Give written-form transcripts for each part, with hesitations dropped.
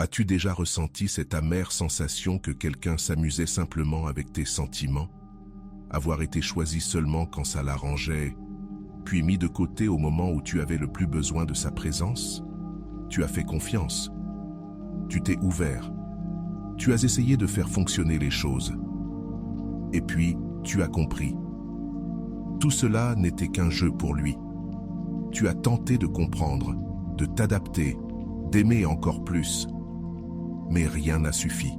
As-tu déjà ressenti cette amère sensation que quelqu'un s'amusait simplement avec tes sentiments? Avoir été choisi seulement quand ça l'arrangeait, puis mis de côté au moment où tu avais le plus besoin de sa présence? Tu as fait confiance. Tu t'es ouvert. Tu as essayé de faire fonctionner les choses. Et puis, tu as compris. Tout cela n'était qu'un jeu pour lui. Tu as tenté de comprendre, de t'adapter, d'aimer encore plus. Mais rien n'a suffi.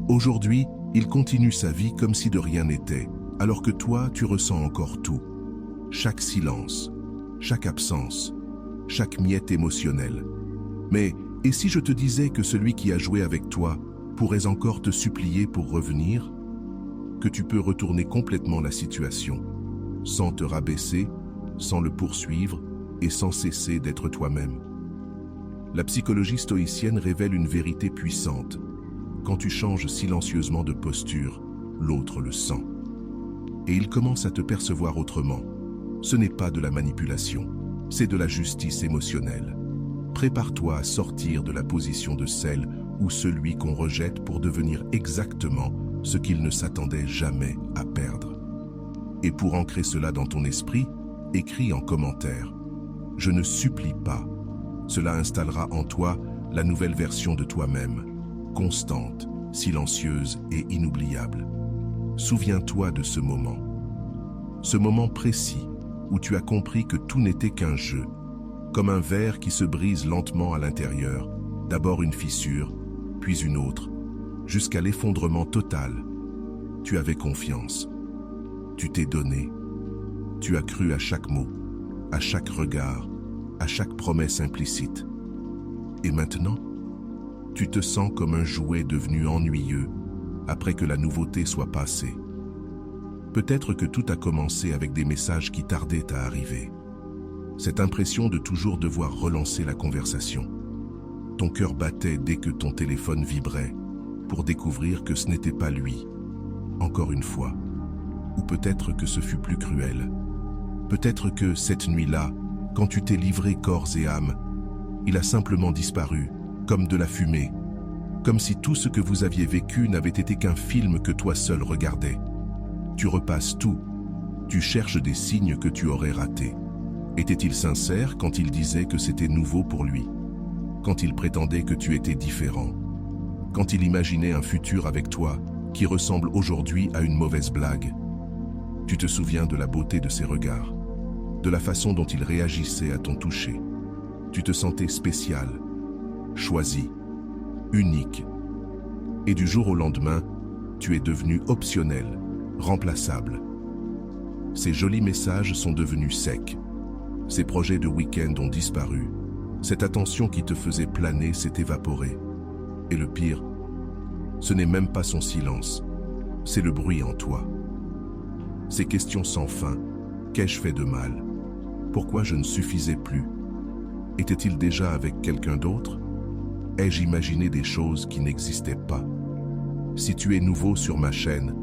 Aujourd'hui, il continue sa vie comme si de rien n'était, alors que toi, tu ressens encore tout. Chaque silence, chaque absence, chaque miette émotionnelle. Mais, et si je te disais que celui qui a joué avec toi pourrait encore te supplier pour revenir? Que tu peux retourner complètement la situation, sans te rabaisser, sans le poursuivre et sans cesser d'être toi-même. La psychologie stoïcienne révèle une vérité puissante. Quand tu changes silencieusement de posture, l'autre le sent. Et il commence à te percevoir autrement. Ce n'est pas de la manipulation, c'est de la justice émotionnelle. Prépare-toi à sortir de la position de celle ou celui qu'on rejette pour devenir exactement ce qu'il ne s'attendait jamais à perdre. Et pour ancrer cela dans ton esprit, écris en commentaire « Je ne supplie pas ». Cela installera en toi la nouvelle version de toi-même, constante, silencieuse et inoubliable. Souviens-toi de ce moment précis où tu as compris que tout n'était qu'un jeu, comme un verre qui se brise lentement à l'intérieur, d'abord une fissure, puis une autre, jusqu'à l'effondrement total. Tu avais confiance, tu t'es donné, tu as cru à chaque mot, à chaque regard, à chaque promesse implicite. Et maintenant, tu te sens comme un jouet devenu ennuyeux après que la nouveauté soit passée. Peut-être que tout a commencé avec des messages qui tardaient à arriver. Cette impression de toujours devoir relancer la conversation. Ton cœur battait dès que ton téléphone vibrait pour découvrir que ce n'était pas lui. Encore une fois. Ou peut-être que ce fut plus cruel. Peut-être que cette nuit-là, quand tu t'es livré corps et âme, il a simplement disparu, comme de la fumée, comme si tout ce que vous aviez vécu n'avait été qu'un film que toi seul regardais. Tu repasses tout, tu cherches des signes que tu aurais ratés. Était-il sincère quand il disait que c'était nouveau pour lui? Quand il prétendait que tu étais différent? Quand il imaginait un futur avec toi qui ressemble aujourd'hui à une mauvaise blague? Tu te souviens de la beauté de ses regards, de la façon dont il réagissait à ton toucher. Tu te sentais spécial, choisi, unique. Et du jour au lendemain, tu es devenu optionnel, remplaçable. Ces jolis messages sont devenus secs. Ces projets de week-end ont disparu. Cette attention qui te faisait planer s'est évaporée. Et le pire, ce n'est même pas son silence, c'est le bruit en toi. Ces questions sans fin, qu'ai-je fait de mal? Pourquoi je ne suffisais plus? Était-il déjà avec quelqu'un d'autre? Ai-je imaginé des choses qui n'existaient pas? Si tu es nouveau sur ma chaîne,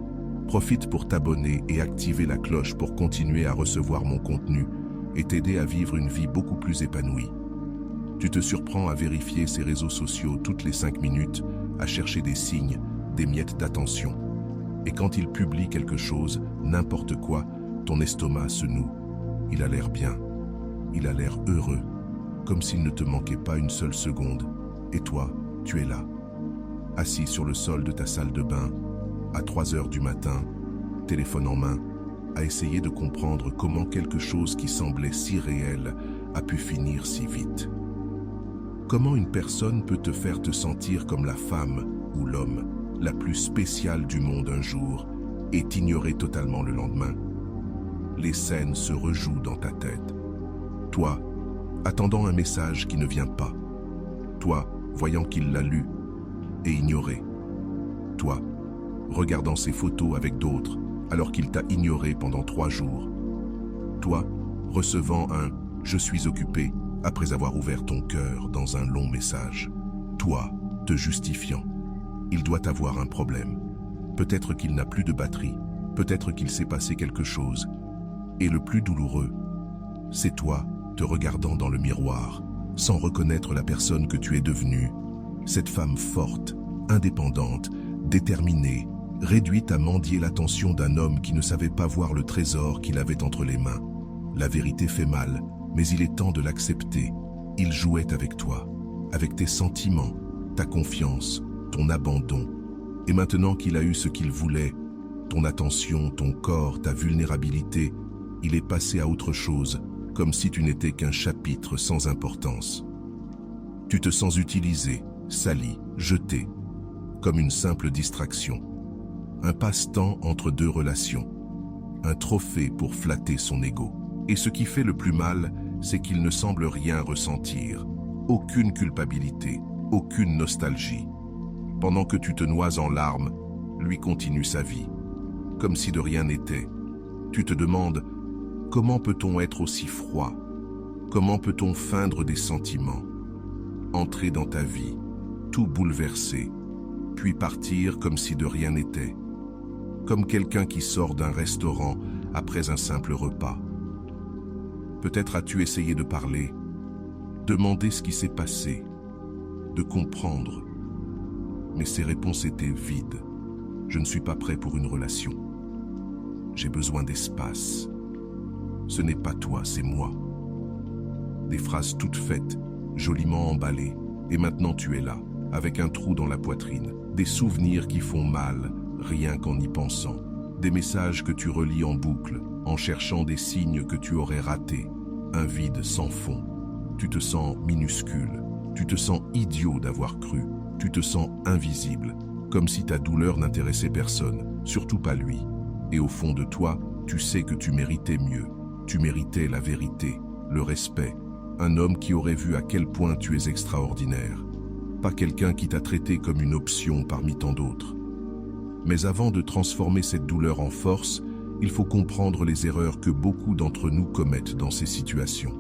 profite pour t'abonner et activer la cloche pour continuer à recevoir mon contenu et t'aider à vivre une vie beaucoup plus épanouie. Tu te surprends à vérifier ses réseaux sociaux toutes les 5 minutes, à chercher des signes, des miettes d'attention. Et quand il publie quelque chose, n'importe quoi, ton estomac se noue. Il a l'air bien, il a l'air heureux, comme s'il ne te manquait pas une seule seconde. Et toi, tu es là, assis sur le sol de ta salle de bain, à 3 heures du matin, téléphone en main, à essayer de comprendre comment quelque chose qui semblait si réel a pu finir si vite. Comment une personne peut te faire te sentir comme la femme ou l'homme la plus spéciale du monde un jour et t'ignorer totalement le lendemain? Les scènes se rejouent dans ta tête. Toi, attendant un message qui ne vient pas. Toi, voyant qu'il l'a lu et ignoré. Toi, regardant ses photos avec d'autres alors qu'il t'a ignoré pendant 3 jours. Toi, recevant un « je suis occupé » après avoir ouvert ton cœur dans un long message. Toi, te justifiant. Il doit avoir un problème. Peut-être qu'il n'a plus de batterie. Peut-être qu'il s'est passé quelque chose. Et le plus douloureux, c'est toi, te regardant dans le miroir, sans reconnaître la personne que tu es devenue, Cette femme forte, indépendante, déterminée, réduite à mendier l'attention d'un homme qui ne savait pas voir le trésor qu'il avait entre les mains. La vérité fait mal, mais il est temps de l'accepter. Il jouait avec toi, avec tes sentiments, ta confiance, ton abandon. Et maintenant qu'il a eu ce qu'il voulait, ton attention, ton corps, ta vulnérabilité, il est passé à autre chose, comme si tu n'étais qu'un chapitre sans importance. Tu te sens utilisé, sali, jeté, comme une simple distraction. Un passe-temps entre deux relations, un trophée pour flatter son ego. Et ce qui fait le plus mal, c'est qu'il ne semble rien ressentir, aucune culpabilité, aucune nostalgie. Pendant que tu te noies en larmes, lui continue sa vie, comme si de rien n'était. Tu te demandes, comment peut-on être aussi froid? Comment peut-on feindre des sentiments? Entrer dans ta vie, tout bouleverser, puis partir comme si de rien n'était. Comme quelqu'un qui sort d'un restaurant après un simple repas. Peut-être as-tu essayé de parler, demander ce qui s'est passé, de comprendre. Mais ces réponses étaient vides. Je ne suis pas prêt pour une relation. J'ai besoin d'espace. Ce n'est pas toi, c'est moi. Des phrases toutes faites, joliment emballées, et maintenant tu es là, avec un trou dans la poitrine, des souvenirs qui font mal, rien qu'en y pensant, des messages que tu relis en boucle, en cherchant des signes que tu aurais ratés, un vide sans fond. Tu te sens minuscule, tu te sens idiot d'avoir cru, tu te sens invisible, comme si ta douleur n'intéressait personne, surtout pas lui. Et au fond de toi, tu sais que tu méritais mieux, tu méritais la vérité, le respect, un homme qui aurait vu à quel point tu es extraordinaire, pas quelqu'un qui t'a traité comme une option parmi tant d'autres. Mais avant de transformer cette douleur en force, il faut comprendre les erreurs que beaucoup d'entre nous commettent dans ces situations.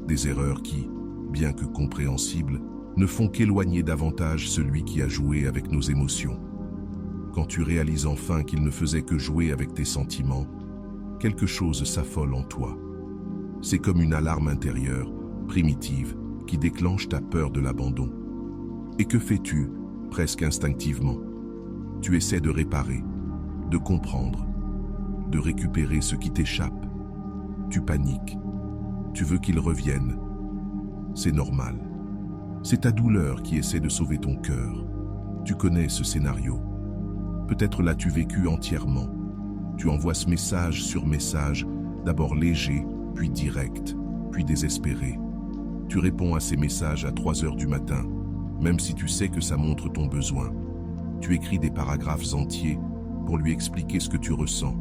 Des erreurs qui, bien que compréhensibles, ne font qu'éloigner davantage celui qui a joué avec nos émotions. Quand tu réalises enfin qu'il ne faisait que jouer avec tes sentiments, quelque chose s'affole en toi. C'est comme une alarme intérieure, primitive, qui déclenche ta peur de l'abandon. Et que fais-tu, presque instinctivement? Tu essaies de réparer, de comprendre, de récupérer ce qui t'échappe. Tu paniques, tu veux qu'il revienne. C'est normal. C'est ta douleur qui essaie de sauver ton cœur. Tu connais ce scénario. Peut-être l'as-tu vécu entièrement. Tu envoies ce message sur message, d'abord léger, puis direct, puis désespéré. Tu réponds à ces messages à 3 heures du matin, même si tu sais que ça montre ton besoin. Tu écris des paragraphes entiers pour lui expliquer ce que tu ressens.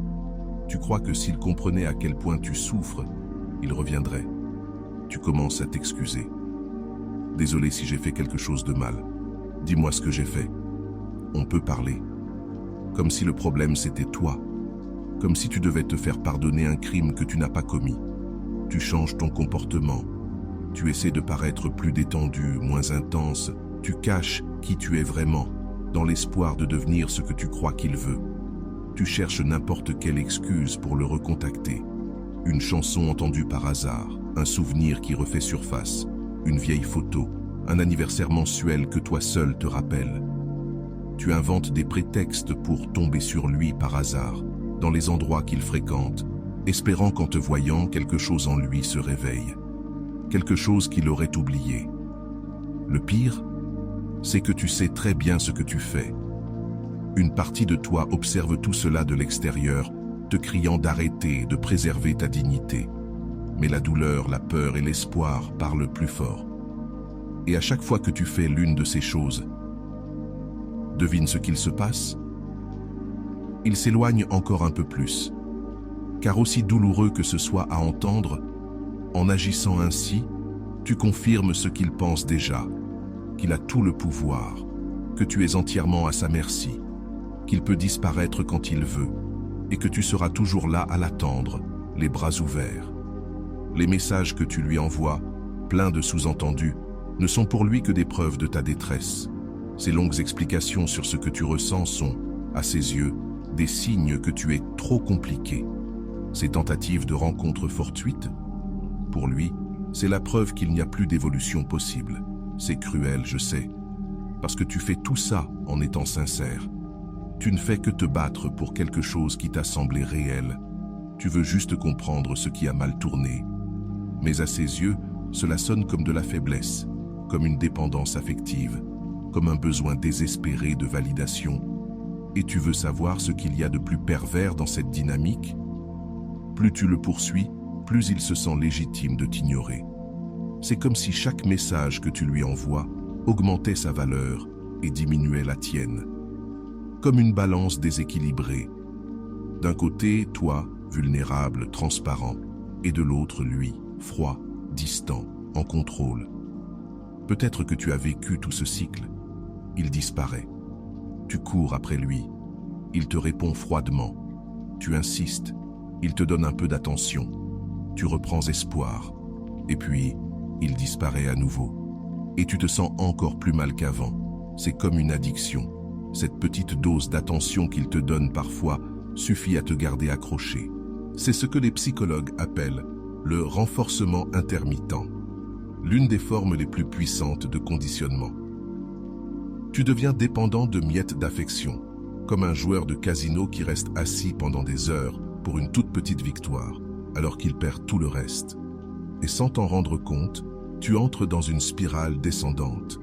Tu crois que s'il comprenait à quel point tu souffres, il reviendrait. Tu commences à t'excuser. Désolé si j'ai fait quelque chose de mal. Dis-moi ce que j'ai fait. On peut parler. Comme si le problème c'était toi. Comme si tu devais te faire pardonner un crime que tu n'as pas commis. Tu changes ton comportement. Tu essaies de paraître plus détendu, moins intense. Tu caches qui tu es vraiment, dans l'espoir de devenir ce que tu crois qu'il veut. Tu cherches n'importe quelle excuse pour le recontacter. Une chanson entendue par hasard, un souvenir qui refait surface, une vieille photo, un anniversaire mensuel que toi seul te rappelle. Tu inventes des prétextes pour tomber sur lui par hasard, dans les endroits qu'il fréquente, espérant qu'en te voyant, quelque chose en lui se réveille. Quelque chose qu'il aurait oublié. Le pire, c'est que tu sais très bien ce que tu fais. Une partie de toi observe tout cela de l'extérieur, te criant d'arrêter, de préserver ta dignité. Mais la douleur, la peur et l'espoir parlent plus fort. Et à chaque fois que tu fais l'une de ces choses, devine ce qu'il se passe? Il s'éloigne encore un peu plus. Car aussi douloureux que ce soit à entendre, en agissant ainsi, tu confirmes ce qu'il pense déjà, qu'il a tout le pouvoir, que tu es entièrement à sa merci, qu'il peut disparaître quand il veut, et que tu seras toujours là à l'attendre, les bras ouverts. Les messages que tu lui envoies, pleins de sous-entendus, ne sont pour lui que des preuves de ta détresse. Ces longues explications sur ce que tu ressens sont, à ses yeux, des signes que tu es trop compliqué. Ces tentatives de rencontres fortuites, pour lui, c'est la preuve qu'il n'y a plus d'évolution possible. C'est cruel, je sais. parce que tu fais tout ça en étant sincère. Tu ne fais que te battre pour quelque chose qui t'a semblé réel. Tu veux juste comprendre ce qui a mal tourné. Mais à ses yeux, cela sonne comme de la faiblesse, comme une dépendance affective, comme un besoin désespéré de validation. Et tu veux savoir ce qu'il y a de plus pervers dans cette dynamique? Plus tu le poursuis, plus il se sent légitime de t'ignorer. C'est comme si chaque message que tu lui envoies augmentait sa valeur et diminuait la tienne. Comme une balance déséquilibrée. D'un côté, toi, vulnérable, transparent, et de l'autre, lui, froid, distant, en contrôle. Peut-être que tu as vécu tout ce cycle. Il disparaît. Tu cours après lui. Il te répond froidement. Tu insistes. Il te donne un peu d'attention. Tu reprends espoir. Et puis, il disparaît à nouveau. Et tu te sens encore plus mal qu'avant. C'est comme une addiction. Cette petite dose d'attention qu'il te donne parfois suffit à te garder accroché. C'est ce que les psychologues appellent le renforcement intermittent, l'une des formes les plus puissantes de conditionnement. Tu deviens dépendant de miettes d'affection, comme un joueur de casino qui reste assis pendant des heures pour une toute petite victoire, alors qu'il perd tout le reste. Et sans t'en rendre compte, tu entres dans une spirale descendante.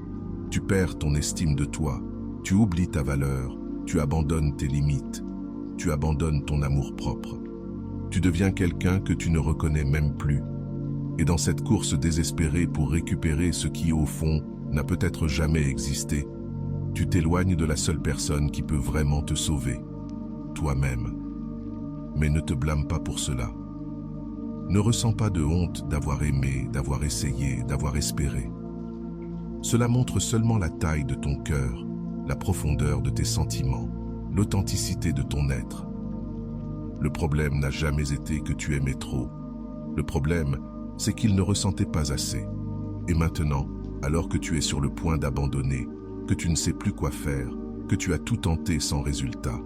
Tu perds ton estime de toi, tu oublies ta valeur, tu abandonnes tes limites, tu abandonnes ton amour-propre. Tu deviens quelqu'un que tu ne reconnais même plus. Et dans cette course désespérée pour récupérer ce qui, au fond, n'a peut-être jamais existé, tu t'éloignes de la seule personne qui peut vraiment te sauver, toi-même. Mais ne te blâme pas pour cela. Ne ressens pas de honte d'avoir aimé, d'avoir essayé, d'avoir espéré. Cela montre seulement la taille de ton cœur, la profondeur de tes sentiments, l'authenticité de ton être. Le problème n'a jamais été que tu aimais trop. Le problème, c'est qu'il ne ressentait pas assez. Et maintenant, alors que tu es sur le point d'abandonner, que tu ne sais plus quoi faire, que tu as tout tenté sans résultat,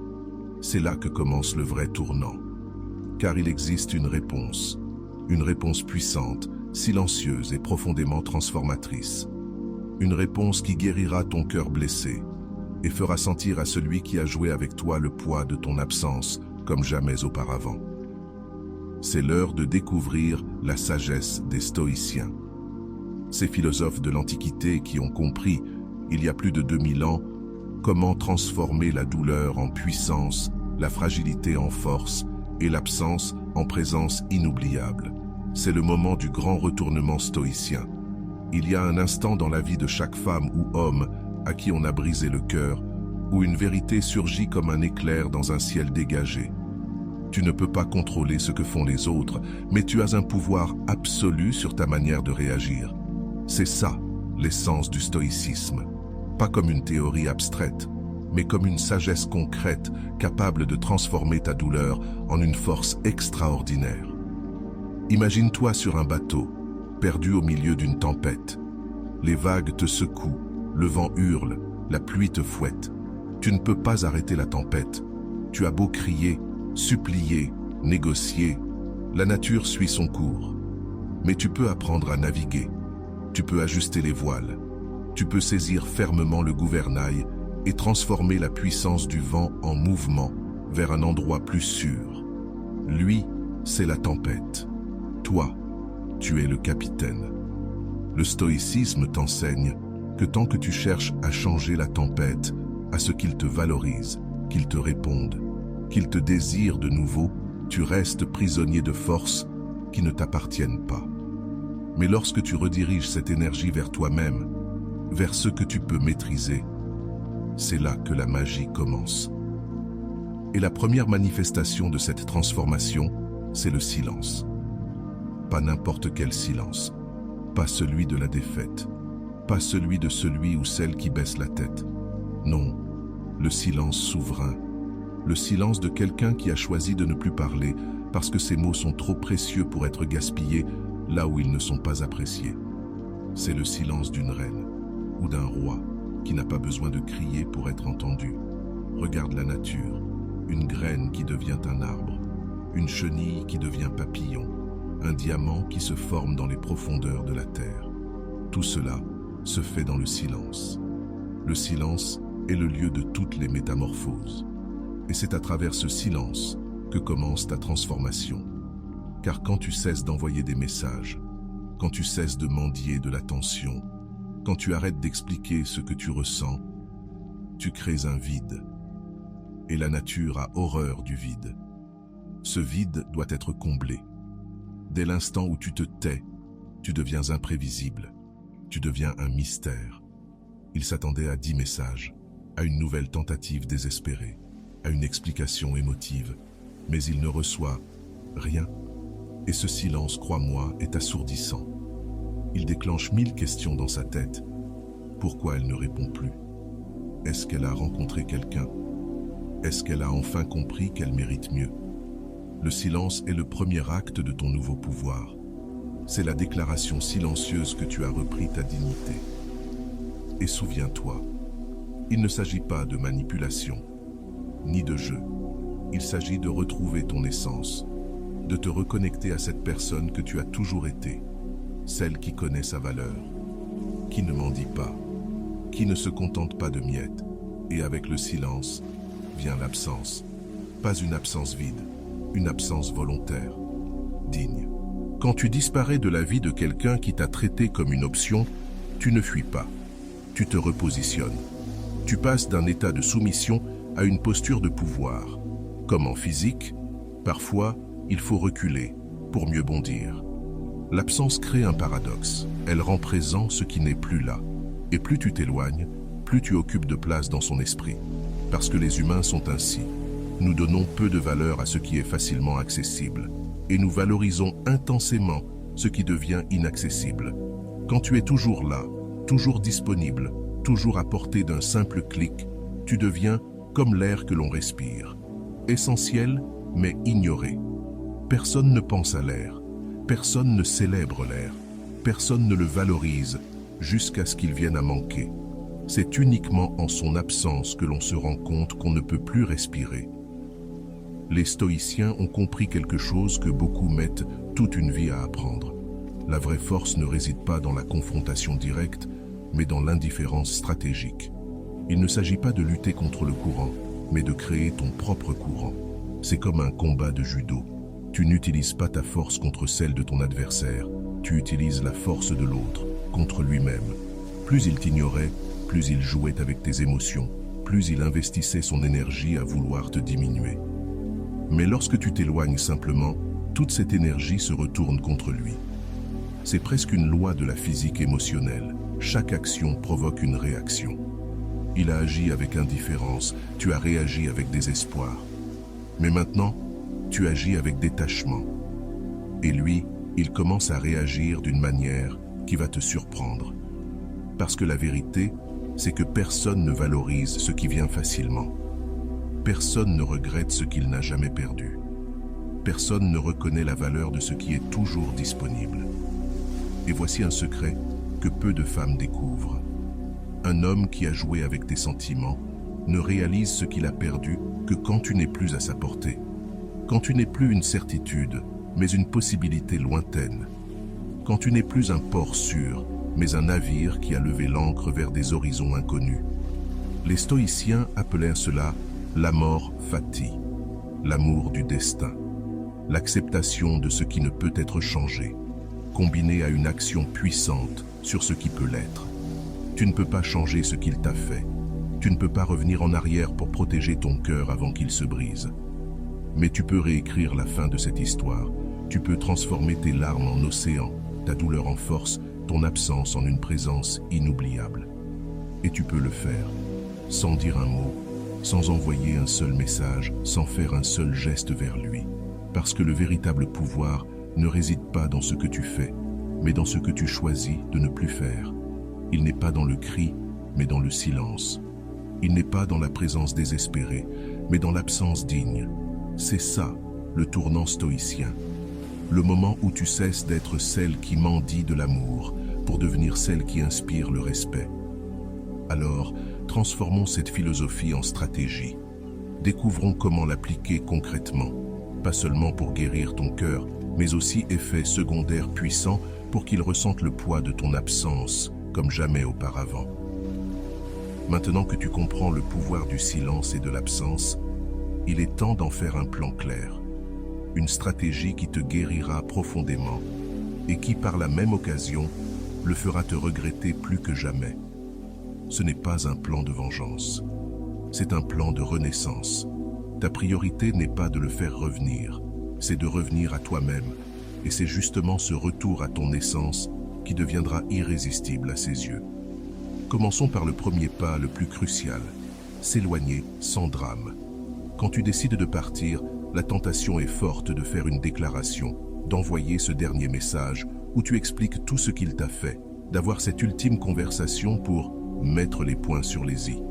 c'est là que commence le vrai tournant. Car il existe une réponse puissante, silencieuse et profondément transformatrice. Une réponse qui guérira ton cœur blessé et fera sentir à celui qui a joué avec toi le poids de ton absence comme jamais auparavant. C'est l'heure de découvrir la sagesse des stoïciens. Ces philosophes de l'Antiquité qui ont compris, il y a plus de 2000 ans, comment transformer la douleur en puissance, la fragilité en force et l'absence en présence inoubliable. C'est le moment du grand retournement stoïcien. Il y a un instant dans la vie de chaque femme ou homme à qui on a brisé le cœur, où une vérité surgit comme un éclair dans un ciel dégagé. Tu ne peux pas contrôler ce que font les autres, mais tu as un pouvoir absolu sur ta manière de réagir. C'est ça, l'essence du stoïcisme. Pas comme une théorie abstraite, mais comme une sagesse concrète capable de transformer ta douleur en une force extraordinaire. Imagine-toi sur un bateau, perdu au milieu d'une tempête. Les vagues te secouent, le vent hurle, la pluie te fouette. Tu ne peux pas arrêter la tempête. Tu as beau crier, supplier, négocier, la nature suit son cours. Mais tu peux apprendre à naviguer. Tu peux ajuster les voiles. Tu peux saisir fermement le gouvernail et transformer la puissance du vent en mouvement vers un endroit plus sûr. Lui, c'est la tempête. Toi, tu es le capitaine. Le stoïcisme t'enseigne que tant que tu cherches à changer la tempête, à ce qu'il te valorise, qu'il te réponde, qu'il te désire de nouveau, tu restes prisonnier de forces qui ne t'appartiennent pas. Mais lorsque tu rediriges cette énergie vers toi-même, vers ce que tu peux maîtriser, c'est là que la magie commence. Et la première manifestation de cette transformation, c'est le silence. Pas n'importe quel silence, pas celui de la défaite, pas celui de celui ou celle qui baisse la tête. Non, le silence souverain, le silence de quelqu'un qui a choisi de ne plus parler parce que ses mots sont trop précieux pour être gaspillés là où ils ne sont pas appréciés. C'est le silence d'une reine ou d'un roi qui n'a pas besoin de crier pour être entendu. Regarde la nature, une graine qui devient un arbre, une chenille qui devient papillon, un diamant qui se forme dans les profondeurs de la terre. Tout cela se fait dans le silence. Le silence est le lieu de toutes les métamorphoses. Et c'est à travers ce silence que commence ta transformation. Car quand tu cesses d'envoyer des messages, quand tu cesses de mendier de l'attention, quand tu arrêtes d'expliquer ce que tu ressens, tu crées un vide. Et la nature a horreur du vide. Ce vide doit être comblé. Dès l'instant où tu te tais, tu deviens imprévisible. Tu deviens un mystère. Il s'attendait à 10 messages, à une nouvelle tentative désespérée, à une explication émotive, mais il ne reçoit rien. Et ce silence, crois-moi, est assourdissant. Il déclenche 1000 questions dans sa tête. Pourquoi elle ne répond plus? Est-ce qu'elle a rencontré quelqu'un? Est-ce qu'elle a enfin compris qu'elle mérite mieux? Le silence est le premier acte de ton nouveau pouvoir. C'est la déclaration silencieuse que tu as repris ta dignité. Et souviens-toi, il ne s'agit pas de manipulation, ni de jeu. Il s'agit de retrouver ton essence, de te reconnecter à cette personne que tu as toujours été, celle qui connaît sa valeur, qui ne mendie pas, qui ne se contente pas de miettes, et avec le silence vient l'absence. Pas une absence vide, une absence volontaire, digne. Quand tu disparais de la vie de quelqu'un qui t'a traité comme une option, tu ne fuis pas, tu te repositionnes. Tu passes d'un état de soumission à une posture de pouvoir. Comme en physique, parfois, il faut reculer pour mieux bondir. L'absence crée un paradoxe. Elle rend présent ce qui n'est plus là. Et plus tu t'éloignes, plus tu occupes de place dans son esprit. Parce que les humains sont ainsi. Nous donnons peu de valeur à ce qui est facilement accessible. Et nous valorisons intensément ce qui devient inaccessible. Quand tu es toujours là, toujours disponible, toujours à portée d'un simple clic, tu deviens comme l'air que l'on respire. Essentiel, mais ignoré. Personne ne pense à l'air. Personne ne célèbre l'air. Personne ne le valorise jusqu'à ce qu'il vienne à manquer. C'est uniquement en son absence que l'on se rend compte qu'on ne peut plus respirer. Les stoïciens ont compris quelque chose que beaucoup mettent toute une vie à apprendre. La vraie force ne réside pas dans la confrontation directe, mais dans l'indifférence stratégique. Il ne s'agit pas de lutter contre le courant, mais de créer ton propre courant. C'est comme un combat de judo. Tu n'utilises pas ta force contre celle de ton adversaire, tu utilises la force de l'autre contre lui-même. Plus il t'ignorait, plus il jouait avec tes émotions, plus il investissait son énergie à vouloir te diminuer. Mais lorsque tu t'éloignes simplement, toute cette énergie se retourne contre lui. C'est presque une loi de la physique émotionnelle. Chaque action provoque une réaction. Il a agi avec indifférence, tu as réagi avec désespoir. Mais maintenant, tu agis avec détachement. Et lui, il commence à réagir d'une manière qui va te surprendre. Parce que la vérité, c'est que personne ne valorise ce qui vient facilement. Personne ne regrette ce qu'il n'a jamais perdu. Personne ne reconnaît la valeur de ce qui est toujours disponible. Et voici un secret que peu de femmes découvrent. Un homme qui a joué avec tes sentiments ne réalise ce qu'il a perdu que quand tu n'es plus à sa portée. Quand tu n'es plus une certitude, mais une possibilité lointaine. Quand tu n'es plus un port sûr, mais un navire qui a levé l'ancre vers des horizons inconnus. Les stoïciens appelèrent cela l'amor fati, l'amour du destin, l'acceptation de ce qui ne peut être changé, combiné à une action puissante sur ce qui peut l'être. Tu ne peux pas changer ce qu'il t'a fait. Tu ne peux pas revenir en arrière pour protéger ton cœur avant qu'il se brise. Mais tu peux réécrire la fin de cette histoire. Tu peux transformer tes larmes en océan, ta douleur en force, ton absence en une présence inoubliable. Et tu peux le faire, sans dire un mot, sans envoyer un seul message, sans faire un seul geste vers lui. Parce que le véritable pouvoir ne réside pas dans ce que tu fais, mais dans ce que tu choisis de ne plus faire. Il n'est pas dans le cri, mais dans le silence. Il n'est pas dans la présence désespérée, mais dans l'absence digne. C'est ça, le tournant stoïcien. Le moment où tu cesses d'être celle qui mendie de l'amour pour devenir celle qui inspire le respect. Alors, transformons cette philosophie en stratégie. Découvrons comment l'appliquer concrètement, pas seulement pour guérir ton cœur, mais aussi effet secondaire puissant pour qu'il ressente le poids de ton absence comme jamais auparavant. Maintenant que tu comprends le pouvoir du silence et de l'absence, il est temps d'en faire un plan clair. Une stratégie qui te guérira profondément et qui, par la même occasion, le fera te regretter plus que jamais. Ce n'est pas un plan de vengeance, c'est un plan de renaissance. Ta priorité n'est pas de le faire revenir, c'est de revenir à toi-même. Et c'est justement ce retour à ton essence qui deviendra irrésistible à ses yeux. Commençons par le premier pas le plus crucial, s'éloigner sans drame. Quand tu décides de partir, la tentation est forte de faire une déclaration, d'envoyer ce dernier message où tu expliques tout ce qu'il t'a fait, d'avoir cette ultime conversation pour mettre les points sur les i.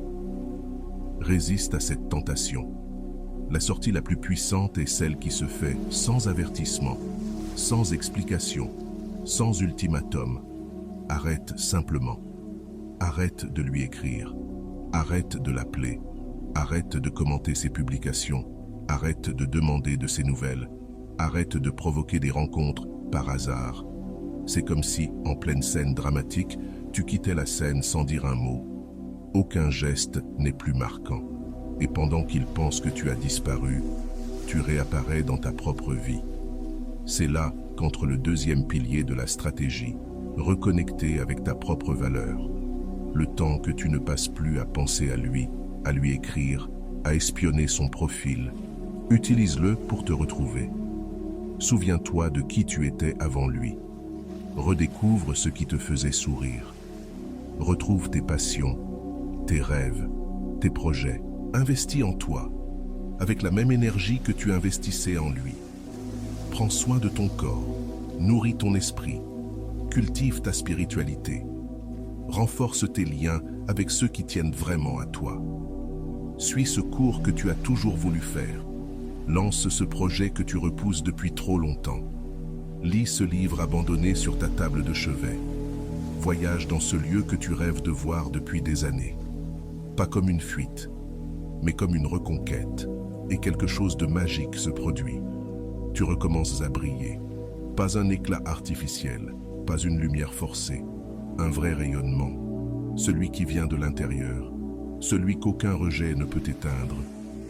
Résiste à cette tentation. La sortie la plus puissante est celle qui se fait sans avertissement, sans explication, sans ultimatum. Arrête simplement. Arrête de lui écrire. Arrête de l'appeler. Arrête de commenter ses publications. Arrête de demander de ses nouvelles. Arrête de provoquer des rencontres par hasard. C'est comme si, en pleine scène dramatique, tu quittais la scène sans dire un mot. Aucun geste n'est plus marquant. Et pendant qu'il pense que tu as disparu, tu réapparais dans ta propre vie. C'est là qu'entre le deuxième pilier de la stratégie, reconnecter avec ta propre valeur. Le temps que tu ne passes plus à penser à lui écrire, à espionner son profil, utilise-le pour te retrouver. Souviens-toi de qui tu étais avant lui. Redécouvre ce qui te faisait sourire. Retrouve tes passions, tes rêves, tes projets. Investis en toi, avec la même énergie que tu investissais en lui. Prends soin de ton corps, nourris ton esprit, cultive ta spiritualité. Renforce tes liens avec ceux qui tiennent vraiment à toi. Suis ce cours que tu as toujours voulu faire. Lance ce projet que tu repousses depuis trop longtemps. Lis ce livre abandonné sur ta table de chevet. Voyage dans ce lieu que tu rêves de voir depuis des années. Pas comme une fuite, mais comme une reconquête, et quelque chose de magique se produit. Tu recommences à briller. Pas un éclat artificiel, pas une lumière forcée, un vrai rayonnement, celui qui vient de l'intérieur, celui qu'aucun rejet ne peut éteindre.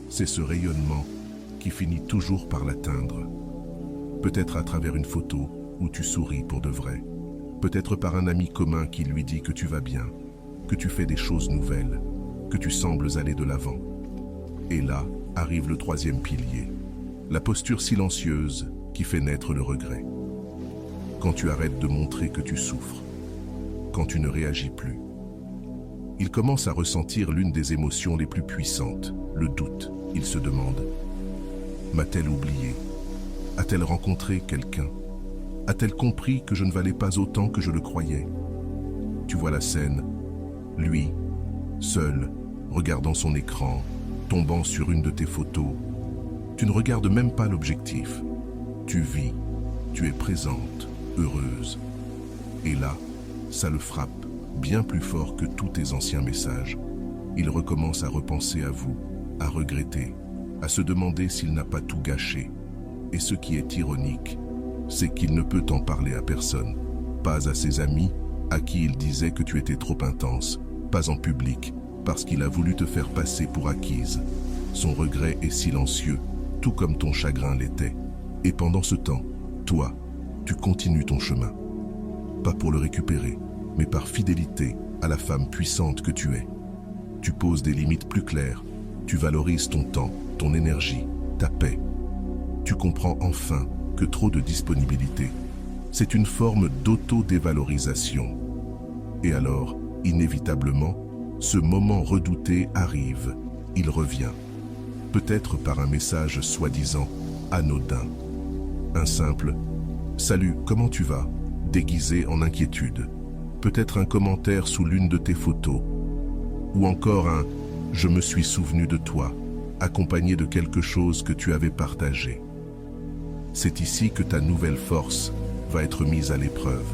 C'est ce rayonnement qui finit toujours par l'atteindre. Peut-être à travers une photo où tu souris pour de vrai, peut-être par un ami commun qui lui dit que tu vas bien, que tu fais des choses nouvelles, que tu sembles aller de l'avant. Et là arrive le troisième pilier, la posture silencieuse qui fait naître le regret. Quand tu arrêtes de montrer que tu souffres, quand tu ne réagis plus, il commence à ressentir l'une des émotions les plus puissantes, le doute. Il se demande, m'a-t-elle oublié? A-t-elle rencontré quelqu'un? A-t-elle compris que je ne valais pas autant que je le croyais? Tu vois la scène, lui, seul, regardant son écran, tombant sur une de tes photos. Tu ne regardes même pas l'objectif. Tu vis, tu es présente, heureuse. Et là, ça le frappe, bien plus fort que tous tes anciens messages. Il recommence à repenser à vous, à regretter, à se demander s'il n'a pas tout gâché. Et ce qui est ironique, c'est qu'il ne peut en parler à personne. Pas à ses amis, à qui il disait que tu étais trop intense, pas en public, parce qu'il a voulu te faire passer pour acquise. Son regret est silencieux, tout comme ton chagrin l'était. Et pendant ce temps, toi, tu continues ton chemin. Pas pour le récupérer, mais par fidélité à la femme puissante que tu es. Tu poses des limites plus claires, tu valorises ton temps, ton énergie, ta paix. Tu comprends enfin que trop de disponibilité, c'est une forme d'auto-dévalorisation. Et alors, inévitablement, ce moment redouté arrive, il revient. Peut-être par un message soi-disant anodin. Un simple « Salut, comment tu vas ?» déguisé en inquiétude. Peut-être un commentaire sous l'une de tes photos. Ou encore un « Je me suis souvenu de toi » accompagné de quelque chose que tu avais partagé. C'est ici que ta nouvelle force va être mise à l'épreuve.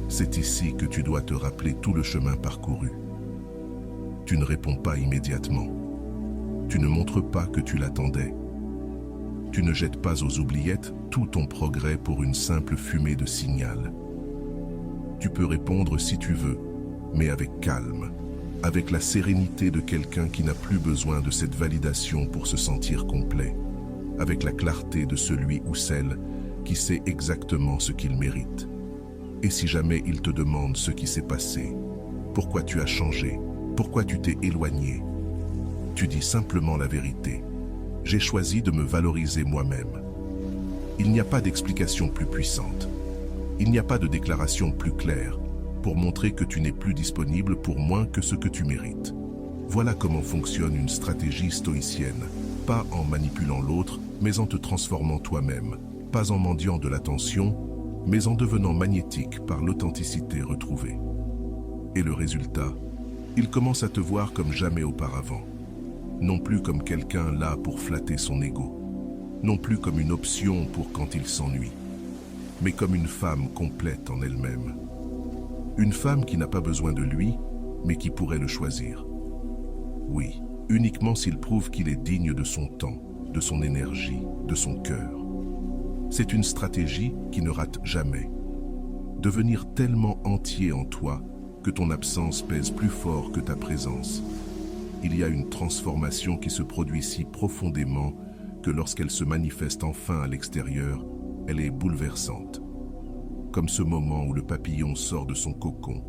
C'est ici que tu dois te rappeler tout le chemin parcouru. Tu ne réponds pas immédiatement. Tu ne montres pas que tu l'attendais. Tu ne jettes pas aux oubliettes tout ton progrès pour une simple fumée de signal. Tu peux répondre si tu veux, mais avec calme. avec la sérénité de quelqu'un qui n'a plus besoin de cette validation pour se sentir complet, avec la clarté de celui ou celle qui sait exactement ce qu'il mérite. Et si jamais il te demande ce qui s'est passé, pourquoi tu as changé, pourquoi tu t'es éloigné, tu dis simplement la vérité. J'ai choisi de me valoriser moi-même. Il n'y a pas d'explication plus puissante. Il n'y a pas de déclaration plus claire pour montrer que tu n'es plus disponible pour moins que ce que tu mérites. Voilà comment fonctionne une stratégie stoïcienne, pas en manipulant l'autre, mais en te transformant toi-même, pas en mendiant de l'attention, mais en devenant magnétique par l'authenticité retrouvée. Et le résultat, il commence à te voir comme jamais auparavant. Non plus comme quelqu'un là pour flatter son ego, non plus comme une option pour quand il s'ennuie, mais comme une femme complète en elle-même. Une femme qui n'a pas besoin de lui, mais qui pourrait le choisir. Oui, uniquement s'il prouve qu'il est digne de son temps, de son énergie, de son cœur. C'est une stratégie qui ne rate jamais. Devenir tellement entier en toi que ton absence pèse plus fort que ta présence. Il y a une transformation qui se produit si profondément que lorsqu'elle se manifeste enfin à l'extérieur, elle est bouleversante. Comme ce moment où le papillon sort de son cocon,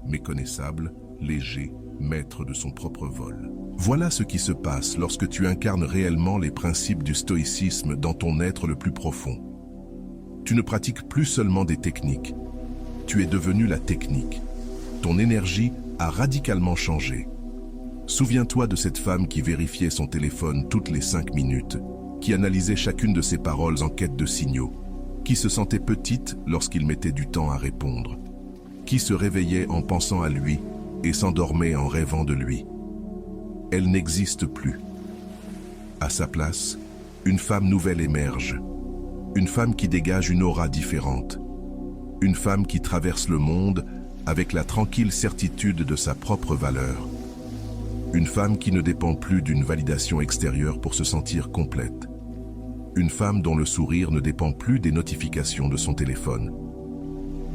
méconnaissable, léger, maître de son propre vol. Voilà ce qui se passe lorsque tu incarnes réellement les principes du stoïcisme dans ton être le plus profond. Tu ne pratiques plus seulement des techniques, tu es devenu la technique. Ton énergie a radicalement changé. Souviens-toi de cette femme qui vérifiait son téléphone toutes les 5 minutes, qui analysait chacune de ses paroles en quête de signaux, qui se sentait petite lorsqu'il mettait du temps à répondre, qui se réveillait en pensant à lui et s'endormait en rêvant de lui. Elle n'existe plus. À sa place, une femme nouvelle émerge, une femme qui dégage une aura différente, une femme qui traverse le monde avec la tranquille certitude de sa propre valeur, une femme qui ne dépend plus d'une validation extérieure pour se sentir complète, une femme dont le sourire ne dépend plus des notifications de son téléphone.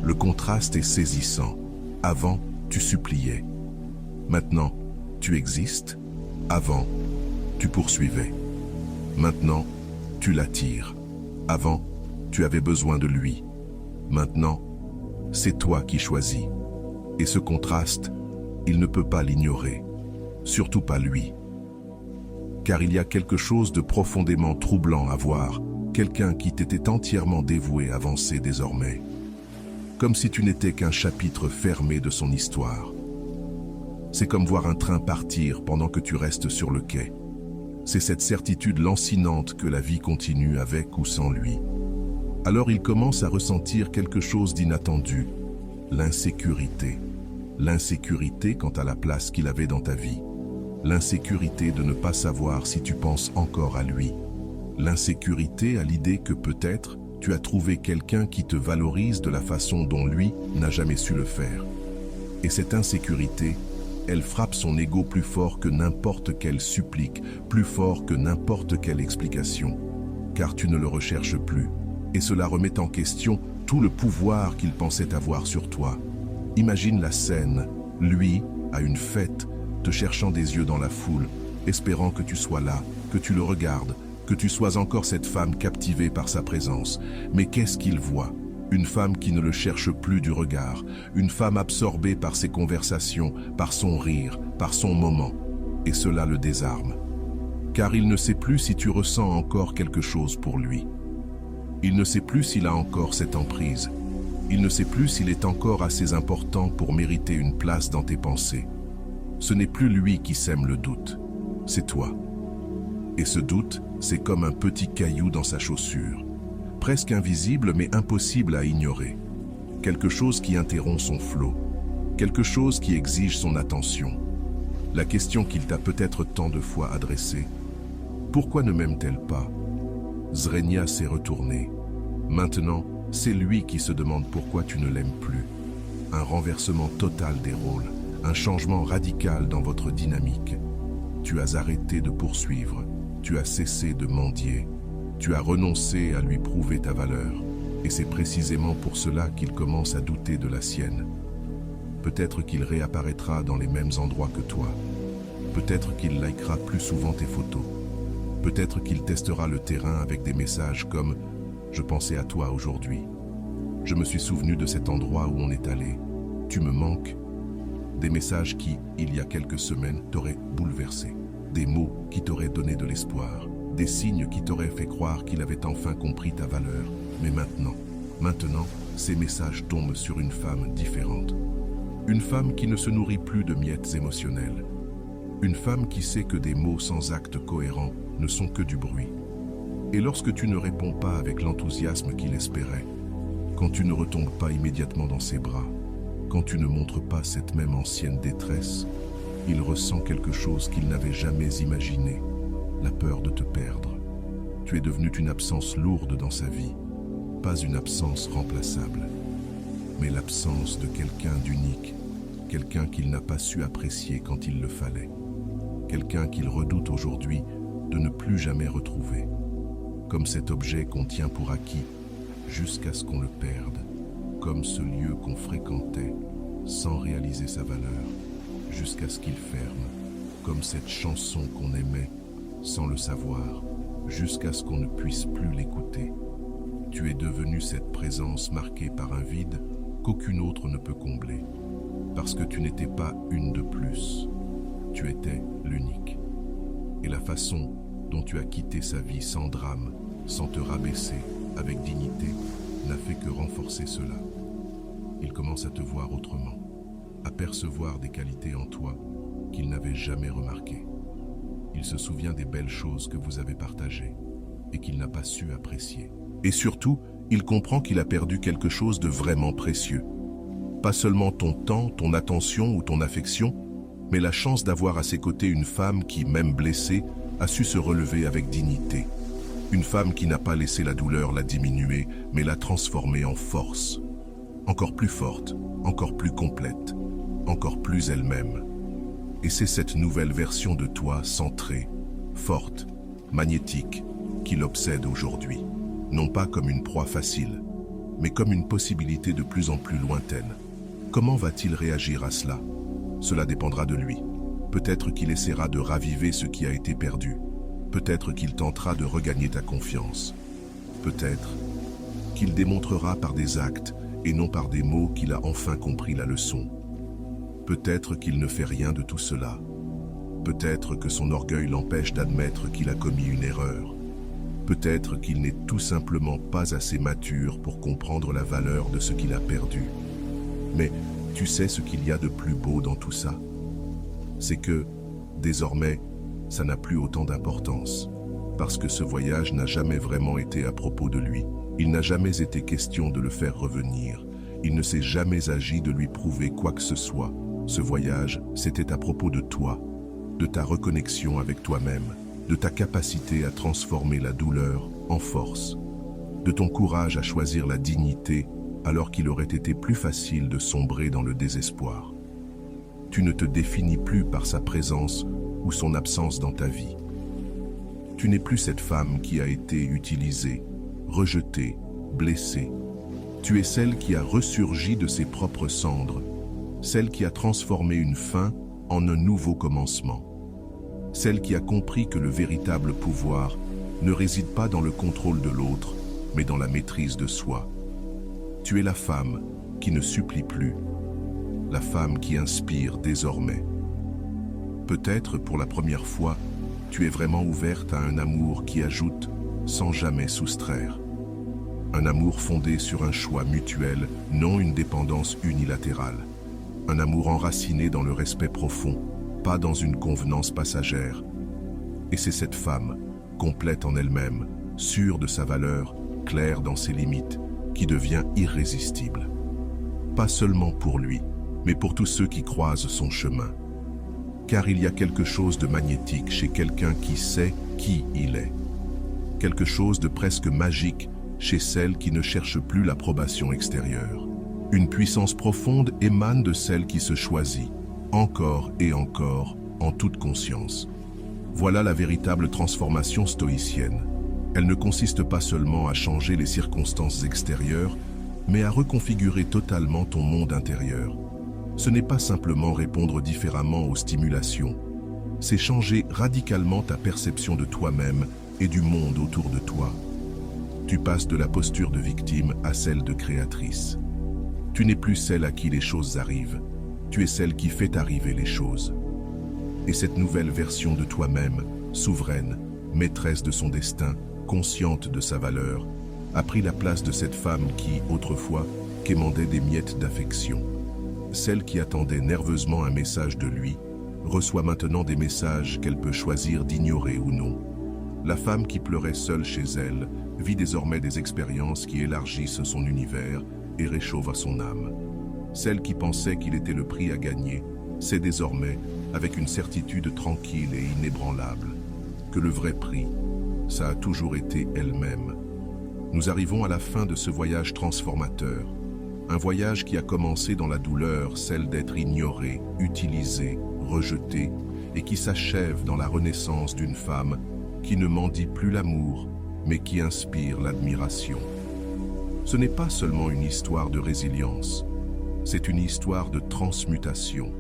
Le contraste est saisissant. Avant, tu suppliais. Maintenant, tu existes. Avant, tu poursuivais. Maintenant, tu l'attires. Avant, tu avais besoin de lui. Maintenant, c'est toi qui choisis. Et ce contraste, il ne peut pas l'ignorer. Surtout pas lui. Car il y a quelque chose de profondément troublant à voir quelqu'un qui t'était entièrement dévoué avancer désormais. Comme si tu n'étais qu'un chapitre fermé de son histoire. C'est comme voir un train partir pendant que tu restes sur le quai. C'est cette certitude lancinante que la vie continue avec ou sans lui. Alors il commence à ressentir quelque chose d'inattendu, l'insécurité. L'insécurité quant à la place qu'il avait dans ta vie. L'insécurité de ne pas savoir si tu penses encore à lui. L'insécurité à l'idée que peut-être tu as trouvé quelqu'un qui te valorise de la façon dont lui n'a jamais su le faire. Et cette insécurité, elle frappe son ego plus fort que n'importe quelle supplique, plus fort que n'importe quelle explication. Car tu ne le recherches plus. Et cela remet en question tout le pouvoir qu'il pensait avoir sur toi. Imagine la scène, lui, à une fête, te cherchant des yeux dans la foule, espérant que tu sois là, que tu le regardes, que tu sois encore cette femme captivée par sa présence. Mais qu'est-ce qu'il voit? Une femme qui ne le cherche plus du regard, une femme absorbée par ses conversations, par son rire, par son moment. Et cela le désarme. Car il ne sait plus si tu ressens encore quelque chose pour lui. Il ne sait plus s'il a encore cette emprise. Il ne sait plus s'il est encore assez important pour mériter une place dans tes pensées. Ce n'est plus lui qui sème le doute, c'est toi. Et ce doute, c'est comme un petit caillou dans sa chaussure, presque invisible mais impossible à ignorer. Quelque chose qui interrompt son flot, quelque chose qui exige son attention. La question qu'il t'a peut-être tant de fois adressée, pourquoi ne m'aime-t-elle pas? Zrenia s'est retournée. Maintenant, c'est lui qui se demande pourquoi tu ne l'aimes plus. Un renversement total des rôles, un changement radical dans votre dynamique. Tu as arrêté de poursuivre, tu as cessé de mendier, tu as renoncé à lui prouver ta valeur, et c'est précisément pour cela qu'il commence à douter de la sienne. Peut-être qu'il réapparaîtra dans les mêmes endroits que toi. Peut-être qu'il likera plus souvent tes photos. Peut-être qu'il testera le terrain avec des messages comme « Je pensais à toi aujourd'hui. Je me suis souvenu de cet endroit où on est allé. Tu me manques ». Des messages qui, il y a quelques semaines, t'auraient bouleversé. Des mots qui t'auraient donné de l'espoir. Des signes qui t'auraient fait croire qu'il avait enfin compris ta valeur. Mais maintenant, ces messages tombent sur une femme différente. Une femme qui ne se nourrit plus de miettes émotionnelles. Une femme qui sait que des mots sans acte cohérent ne sont que du bruit. Et lorsque tu ne réponds pas avec l'enthousiasme qu'il espérait, quand tu ne retombes pas immédiatement dans ses bras, quand tu ne montres pas cette même ancienne détresse, il ressent quelque chose qu'il n'avait jamais imaginé, la peur de te perdre. Tu es devenue une absence lourde dans sa vie, pas une absence remplaçable, mais l'absence de quelqu'un d'unique, quelqu'un qu'il n'a pas su apprécier quand il le fallait, quelqu'un qu'il redoute aujourd'hui de ne plus jamais retrouver, comme cet objet qu'on tient pour acquis jusqu'à ce qu'on le perde, comme ce lieu qu'on fréquentait sans réaliser sa valeur, jusqu'à ce qu'il ferme, comme cette chanson qu'on aimait sans le savoir, jusqu'à ce qu'on ne puisse plus l'écouter. Tu es devenue cette présence marquée par un vide qu'aucune autre ne peut combler, parce que tu n'étais pas une de plus, tu étais l'unique. Et la façon dont tu as quitté sa vie sans drame, sans te rabaisser, avec dignité, n'a fait que renforcer cela. Il commence à te voir autrement, à percevoir des qualités en toi qu'il n'avait jamais remarquées. Il se souvient des belles choses que vous avez partagées et qu'il n'a pas su apprécier. Et surtout, il comprend qu'il a perdu quelque chose de vraiment précieux. Pas seulement ton temps, ton attention ou ton affection, mais la chance d'avoir à ses côtés une femme qui, même blessée, a su se relever avec dignité. Une femme qui n'a pas laissé la douleur la diminuer, mais l'a transformée en force. Encore plus forte, encore plus complète, encore plus elle-même. Et c'est cette nouvelle version de toi centrée, forte, magnétique, qui l'obsède aujourd'hui. Non pas comme une proie facile, mais comme une possibilité de plus en plus lointaine. Comment va-t-il réagir à cela? Cela dépendra de lui. Peut-être qu'il essaiera de raviver ce qui a été perdu. Peut-être qu'il tentera de regagner ta confiance. Peut-être qu'il démontrera par des actes et non par des mots qu'il a enfin compris la leçon. Peut-être qu'il ne fait rien de tout cela. Peut-être que son orgueil l'empêche d'admettre qu'il a commis une erreur. Peut-être qu'il n'est tout simplement pas assez mature pour comprendre la valeur de ce qu'il a perdu. Mais tu sais ce qu'il y a de plus beau dans tout ça? C'est que, désormais, ça n'a plus autant d'importance. Parce que ce voyage n'a jamais vraiment été à propos de lui. Il n'a jamais été question de le faire revenir. Il ne s'est jamais agi de lui prouver quoi que ce soit. Ce voyage, c'était à propos de toi, de ta reconnexion avec toi-même, de ta capacité à transformer la douleur en force, de ton courage à choisir la dignité alors qu'il aurait été plus facile de sombrer dans le désespoir. Tu ne te définis plus par sa présence ou son absence dans ta vie. Tu n'es plus cette femme qui a été utilisée, rejetée, blessée. Tu es celle qui a ressurgi de ses propres cendres, celle qui a transformé une fin en un nouveau commencement. Celle qui a compris que le véritable pouvoir ne réside pas dans le contrôle de l'autre, mais dans la maîtrise de soi. Tu es la femme qui ne supplie plus, la femme qui inspire désormais. Peut-être pour la première fois, tu es vraiment ouverte à un amour qui ajoute sans jamais soustraire. Un amour fondé sur un choix mutuel, non une dépendance unilatérale. Un amour enraciné dans le respect profond, pas dans une convenance passagère. Et c'est cette femme, complète en elle-même, sûre de sa valeur, claire dans ses limites, qui devient irrésistible. Pas seulement pour lui, mais pour tous ceux qui croisent son chemin. Car il y a quelque chose de magnétique chez quelqu'un qui sait qui il est. Quelque chose de presque magique chez celle qui ne cherche plus l'approbation extérieure. Une puissance profonde émane de celle qui se choisit, encore et encore, en toute conscience. Voilà la véritable transformation stoïcienne. Elle ne consiste pas seulement à changer les circonstances extérieures, mais à reconfigurer totalement ton monde intérieur. Ce n'est pas simplement répondre différemment aux stimulations, c'est changer radicalement ta perception de toi-même et du monde autour de toi. Tu passes de la posture de victime à celle de créatrice. Tu n'es plus celle à qui les choses arrivent, tu es celle qui fait arriver les choses. Et cette nouvelle version de toi-même, souveraine, maîtresse de son destin, consciente de sa valeur, a pris la place de cette femme qui, autrefois, quémandait des miettes d'affection. Celle qui attendait nerveusement un message de lui, reçoit maintenant des messages qu'elle peut choisir d'ignorer ou non. La femme qui pleurait seule chez elle vit désormais des expériences qui élargissent son univers et réchauffent son âme. Celle qui pensait qu'il était le prix à gagner sait désormais, avec une certitude tranquille et inébranlable, que le vrai prix, ça a toujours été elle-même. Nous arrivons à la fin de ce voyage transformateur, un voyage qui a commencé dans la douleur, celle d'être ignorée, utilisée, rejetée, et qui s'achève dans la renaissance d'une femme qui ne mendie plus l'amour, mais qui inspire l'admiration. Ce n'est pas seulement une histoire de résilience, c'est une histoire de transmutation,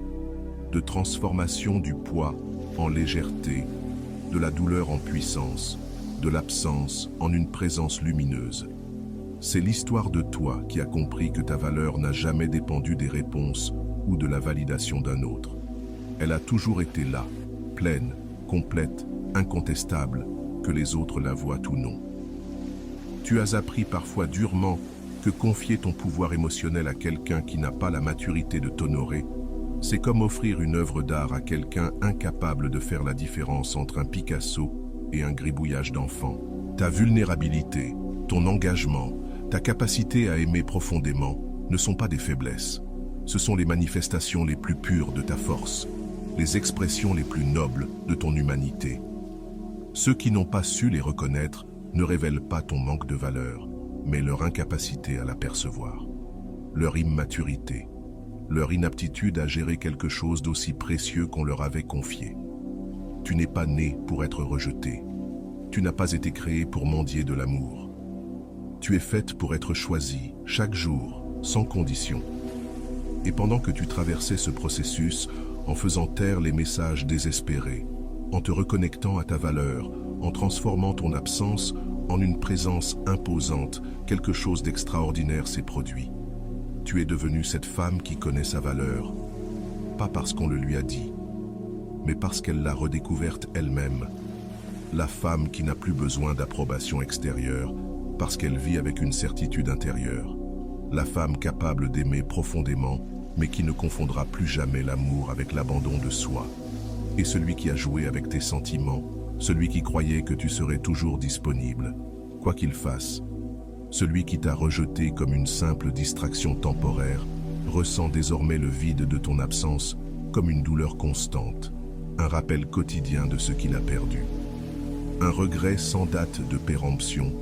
de transformation du poids en légèreté, de la douleur en puissance, de l'absence en une présence lumineuse. C'est l'histoire de toi qui a compris que ta valeur n'a jamais dépendu des réponses ou de la validation d'un autre. Elle a toujours été là, pleine, complète, incontestable, que les autres la voient ou non. Tu as appris parfois durement que confier ton pouvoir émotionnel à quelqu'un qui n'a pas la maturité de t'honorer, c'est comme offrir une œuvre d'art à quelqu'un incapable de faire la différence entre un Picasso et un gribouillage d'enfant. Ta vulnérabilité, ton engagement, ta capacité à aimer profondément ne sont pas des faiblesses. Ce sont les manifestations les plus pures de ta force, les expressions les plus nobles de ton humanité. Ceux qui n'ont pas su les reconnaître ne révèlent pas ton manque de valeur, mais leur incapacité à la percevoir, leur immaturité, leur inaptitude à gérer quelque chose d'aussi précieux qu'on leur avait confié. Tu n'es pas né pour être rejeté. Tu n'as pas été créé pour mendier de l'amour. Tu es faite pour être choisie, chaque jour, sans condition. Et pendant que tu traversais ce processus, en faisant taire les messages désespérés, en te reconnectant à ta valeur, en transformant ton absence en une présence imposante, quelque chose d'extraordinaire s'est produit. Tu es devenue cette femme qui connaît sa valeur, pas parce qu'on le lui a dit, mais parce qu'elle l'a redécouverte elle-même. La femme qui n'a plus besoin d'approbation extérieure, parce qu'elle vit avec une certitude intérieure. La femme capable d'aimer profondément, mais qui ne confondra plus jamais l'amour avec l'abandon de soi. Et celui qui a joué avec tes sentiments, celui qui croyait que tu serais toujours disponible, quoi qu'il fasse. Celui qui t'a rejeté comme une simple distraction temporaire, ressent désormais le vide de ton absence comme une douleur constante, un rappel quotidien de ce qu'il a perdu. Un regret sans date de péremption,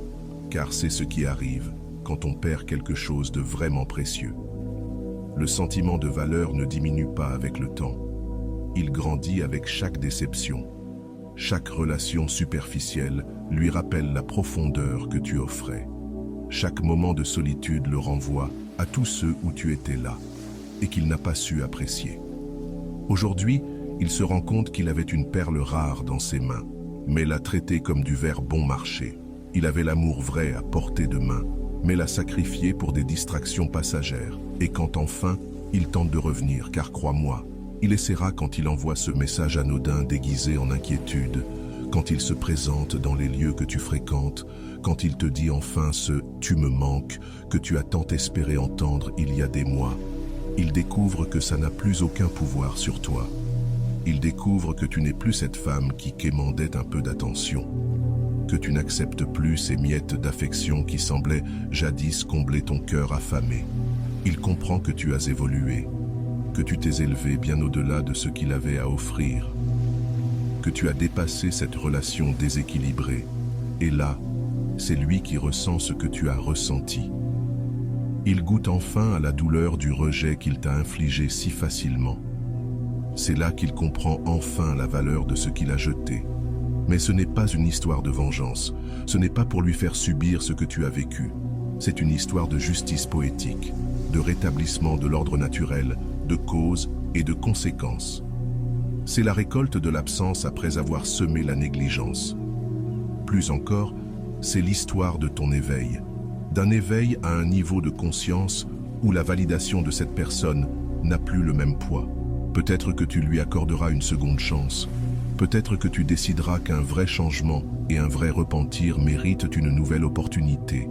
car c'est ce qui arrive quand on perd quelque chose de vraiment précieux. Le sentiment de valeur ne diminue pas avec le temps. Il grandit avec chaque déception. Chaque relation superficielle lui rappelle la profondeur que tu offrais. Chaque moment de solitude le renvoie à tous ceux où tu étais là et qu'il n'a pas su apprécier. Aujourd'hui, il se rend compte qu'il avait une perle rare dans ses mains, mais l'a traitée comme du verre bon marché. Il avait l'amour vrai à portée de main, mais l'a sacrifié pour des distractions passagères. Et quand enfin, il tente de revenir, car crois-moi, il essaiera quand il envoie ce message anodin déguisé en inquiétude, quand il se présente dans les lieux que tu fréquentes, quand il te dit enfin ce « tu me manques » que tu as tant espéré entendre il y a des mois. Il découvre que ça n'a plus aucun pouvoir sur toi. Il découvre que tu n'es plus cette femme qui quémandait un peu d'attention, que tu n'acceptes plus ces miettes d'affection qui semblaient jadis combler ton cœur affamé. Il comprend que tu as évolué, que tu t'es élevé bien au-delà de ce qu'il avait à offrir, que tu as dépassé cette relation déséquilibrée. Et là, c'est lui qui ressent ce que tu as ressenti. Il goûte enfin à la douleur du rejet qu'il t'a infligé si facilement. C'est là qu'il comprend enfin la valeur de ce qu'il a jeté. Mais ce n'est pas une histoire de vengeance, ce n'est pas pour lui faire subir ce que tu as vécu. C'est une histoire de justice poétique, de rétablissement de l'ordre naturel, de causes et de conséquences. C'est la récolte de l'absence après avoir semé la négligence. Plus encore, c'est l'histoire de ton éveil, d'un éveil à un niveau de conscience où la validation de cette personne n'a plus le même poids. Peut-être que tu lui accorderas une seconde chance. Peut-être que tu décideras qu'un vrai changement et un vrai repentir méritent une nouvelle opportunité,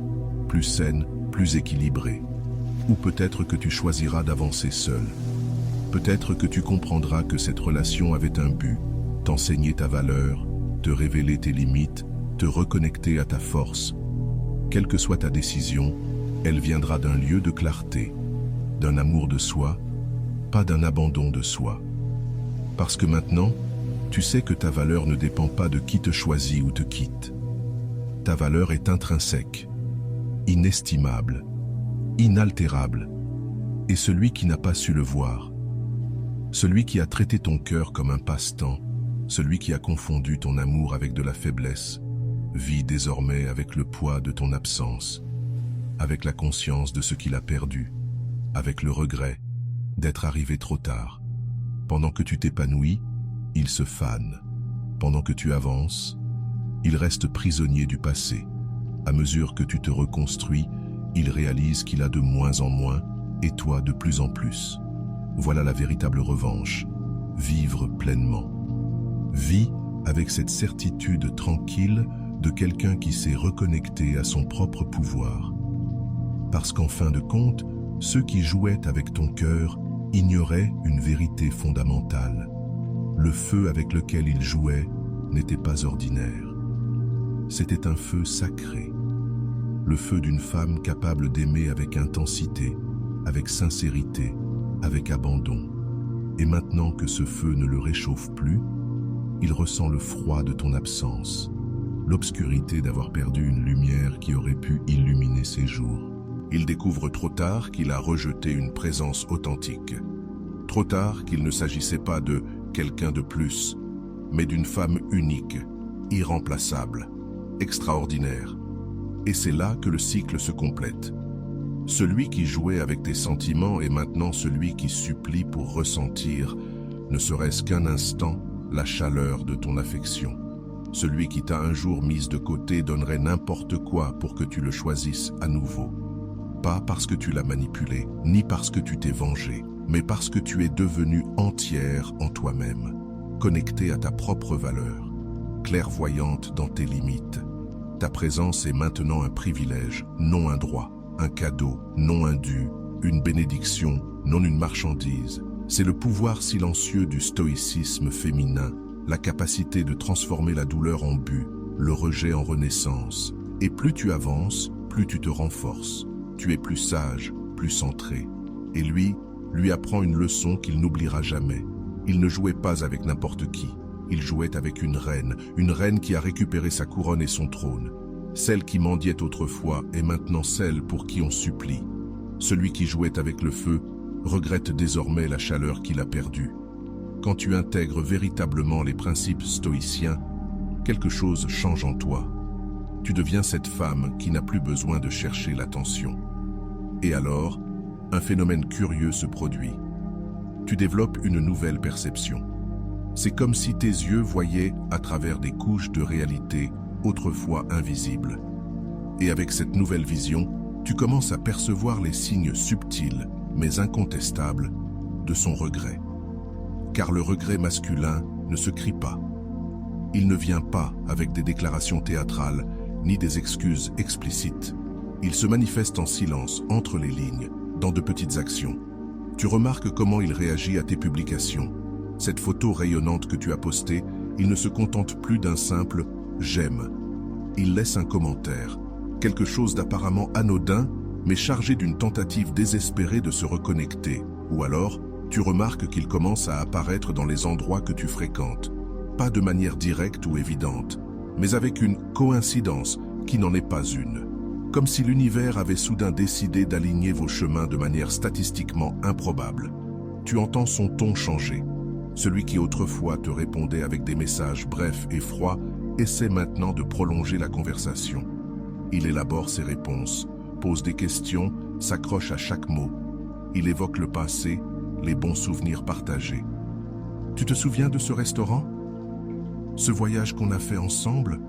plus saine, plus équilibrée. Ou peut-être que tu choisiras d'avancer seul. Peut-être que tu comprendras que cette relation avait un but, t'enseigner ta valeur, te révéler tes limites, te reconnecter à ta force. Quelle que soit ta décision, elle viendra d'un lieu de clarté, d'un amour de soi, pas d'un abandon de soi. Parce que maintenant, tu sais que ta valeur ne dépend pas de qui te choisit ou te quitte. Ta valeur est intrinsèque, inestimable, inaltérable, et celui qui n'a pas su le voir, celui qui a traité ton cœur comme un passe-temps, celui qui a confondu ton amour avec de la faiblesse, vit désormais avec le poids de ton absence, avec la conscience de ce qu'il a perdu, avec le regret d'être arrivé trop tard. Pendant que tu t'épanouis, il se fane. Pendant que tu avances, il reste prisonnier du passé. À mesure que tu te reconstruis, il réalise qu'il a de moins en moins et toi de plus en plus. Voilà la véritable revanche. Vivre pleinement. Vis avec cette certitude tranquille de quelqu'un qui s'est reconnecté à son propre pouvoir. Parce qu'en fin de compte, ceux qui jouaient avec ton cœur ignoraient une vérité fondamentale. Le feu avec lequel ils jouaient n'était pas ordinaire. C'était un feu sacré. Le feu d'une femme capable d'aimer avec intensité, avec sincérité, avec abandon. Et maintenant que ce feu ne le réchauffe plus, il ressent le froid de ton absence, l'obscurité d'avoir perdu une lumière qui aurait pu illuminer ses jours. Il découvre trop tard qu'il a rejeté une présence authentique. Trop tard qu'il ne s'agissait pas de quelqu'un de plus, mais d'une femme unique, irremplaçable, extraordinaire. Et c'est là que le cycle se complète. Celui qui jouait avec tes sentiments est maintenant celui qui supplie pour ressentir, ne serait-ce qu'un instant, la chaleur de ton affection. Celui qui t'a un jour mise de côté donnerait n'importe quoi pour que tu le choisisses à nouveau. Pas parce que tu l'as manipulé, ni parce que tu t'es vengé, mais parce que tu es devenue entière en toi-même, connectée à ta propre valeur, clairvoyante dans tes limites. Ta présence est maintenant un privilège, non un droit, un cadeau, non un dû, une bénédiction, non une marchandise. C'est le pouvoir silencieux du stoïcisme féminin, la capacité de transformer la douleur en but, le rejet en renaissance. Et plus tu avances, plus tu te renforces. Tu es plus sage, plus centré. Et lui apprend une leçon qu'il n'oubliera jamais. Il ne jouait pas avec n'importe qui. Il jouait avec une reine qui a récupéré sa couronne et son trône. Celle qui mendiait autrefois est maintenant celle pour qui on supplie. Celui qui jouait avec le feu regrette désormais la chaleur qu'il a perdue. Quand tu intègres véritablement les principes stoïciens, quelque chose change en toi. Tu deviens cette femme qui n'a plus besoin de chercher l'attention. Et alors, un phénomène curieux se produit. Tu développes une nouvelle perception. C'est comme si tes yeux voyaient à travers des couches de réalité autrefois invisibles. Et avec cette nouvelle vision, tu commences à percevoir les signes subtils, mais incontestables, de son regret. Car le regret masculin ne se crie pas. Il ne vient pas avec des déclarations théâtrales, ni des excuses explicites. Il se manifeste en silence, entre les lignes, dans de petites actions. Tu remarques comment il réagit à tes publications. Cette photo rayonnante que tu as postée, il ne se contente plus d'un simple « j'aime ». Il laisse un commentaire, quelque chose d'apparemment anodin, mais chargé d'une tentative désespérée de se reconnecter. Ou alors, tu remarques qu'il commence à apparaître dans les endroits que tu fréquentes. Pas de manière directe ou évidente, mais avec une coïncidence qui n'en est pas une. Comme si l'univers avait soudain décidé d'aligner vos chemins de manière statistiquement improbable. Tu entends son ton changer. Celui qui autrefois te répondait avec des messages brefs et froids essaie maintenant de prolonger la conversation. Il élabore ses réponses, pose des questions, s'accroche à chaque mot. Il évoque le passé, les bons souvenirs partagés. Tu te souviens de ce restaurant? Ce voyage qu'on a fait ensemble?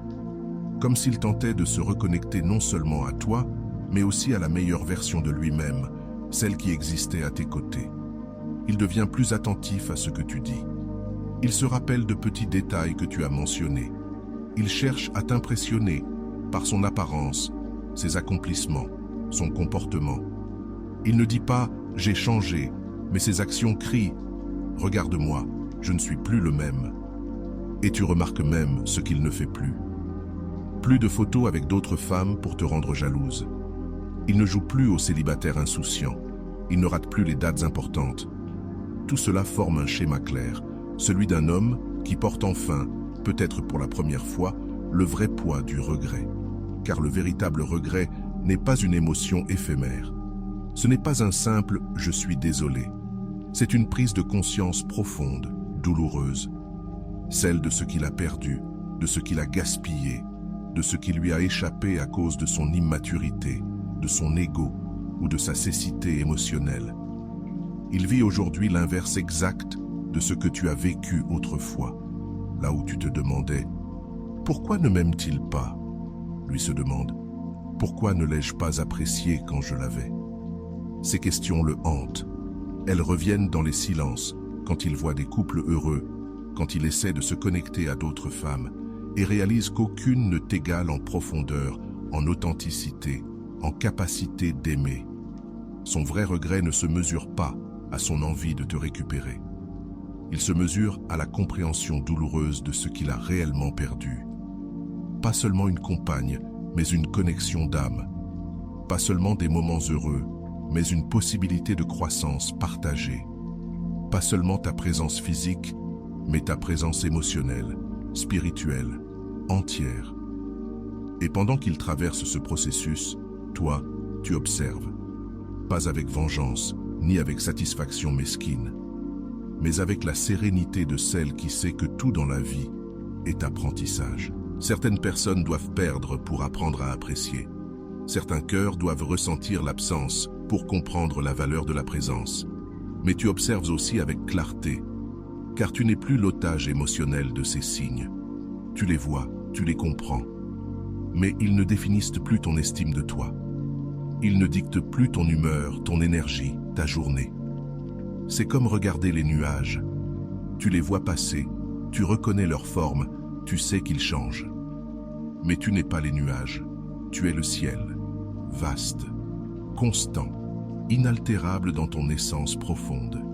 Comme s'il tentait de se reconnecter non seulement à toi, mais aussi à la meilleure version de lui-même, celle qui existait à tes côtés. Il devient plus attentif à ce que tu dis. Il se rappelle de petits détails que tu as mentionnés. Il cherche à t'impressionner par son apparence, ses accomplissements, son comportement. Il ne dit pas « j'ai changé », mais ses actions crient « regarde-moi, je ne suis plus le même ». Et tu remarques même ce qu'il ne fait plus. Plus de photos avec d'autres femmes pour te rendre jalouse. Il ne joue plus au célibataire insouciant. Il ne rate plus les dates importantes. Tout cela forme un schéma clair, celui d'un homme qui porte enfin, peut-être pour la première fois, le vrai poids du regret. Car le véritable regret n'est pas une émotion éphémère. Ce n'est pas un simple « je suis désolé ». C'est une prise de conscience profonde, douloureuse. Celle de ce qu'il a perdu, de ce qu'il a gaspillé, de ce qui lui a échappé à cause de son immaturité, de son ego ou de sa cécité émotionnelle. Il vit aujourd'hui l'inverse exact de ce que tu as vécu autrefois, là où tu te demandais « Pourquoi ne m'aime-t-il pas ?» Lui se demande « Pourquoi ne l'ai-je pas apprécié quand je l'avais ?» Ces questions le hantent. Elles reviennent dans les silences, quand il voit des couples heureux, quand il essaie de se connecter à d'autres femmes, et réalise qu'aucune ne t'égale en profondeur, en authenticité, en capacité d'aimer. Son vrai regret ne se mesure pas à son envie de te récupérer. Il se mesure à la compréhension douloureuse de ce qu'il a réellement perdu. Pas seulement une compagne, mais une connexion d'âme. Pas seulement des moments heureux, mais une possibilité de croissance partagée. Pas seulement ta présence physique, mais ta présence émotionnelle, spirituelle, entière. Et pendant qu'il traverse ce processus, toi, tu observes. Pas avec vengeance, ni avec satisfaction mesquine, mais avec la sérénité de celle qui sait que tout dans la vie est apprentissage. Certaines personnes doivent perdre pour apprendre à apprécier. Certains cœurs doivent ressentir l'absence pour comprendre la valeur de la présence. Mais tu observes aussi avec clarté, car tu n'es plus l'otage émotionnel de ces signes. Tu les vois, tu les comprends, mais ils ne définissent plus ton estime de toi. Ils ne dictent plus ton humeur, ton énergie, ta journée. C'est comme regarder les nuages. Tu les vois passer, tu reconnais leur forme, tu sais qu'ils changent. Mais tu n'es pas les nuages, tu es le ciel, vaste, constant, inaltérable dans ton essence profonde.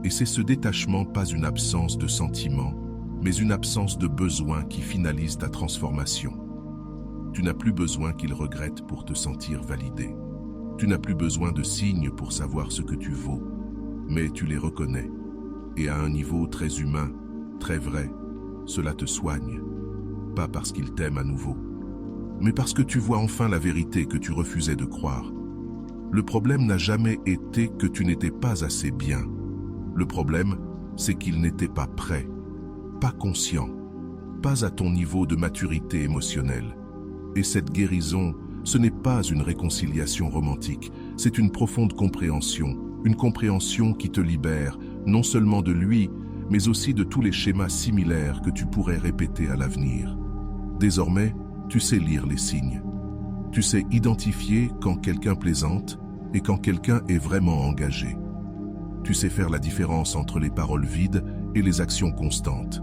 Et c'est ce détachement, pas une absence de sentiment, mais une absence de besoin qui finalise ta transformation. Tu n'as plus besoin qu'ils regrettent pour te sentir validé. Tu n'as plus besoin de signes pour savoir ce que tu vaux, mais tu les reconnais. Et à un niveau très humain, très vrai, cela te soigne. Pas parce qu'ils t'aiment à nouveau, mais parce que tu vois enfin la vérité que tu refusais de croire. Le problème n'a jamais été que tu n'étais pas assez bien. Le problème, c'est qu'il n'était pas prêt, pas conscient, pas à ton niveau de maturité émotionnelle. Et cette guérison, ce n'est pas une réconciliation romantique, c'est une profonde compréhension, une compréhension qui te libère, non seulement de lui, mais aussi de tous les schémas similaires que tu pourrais répéter à l'avenir. Désormais, tu sais lire les signes. Tu sais identifier quand quelqu'un plaisante et quand quelqu'un est vraiment engagé. Tu sais faire la différence entre les paroles vides et les actions constantes.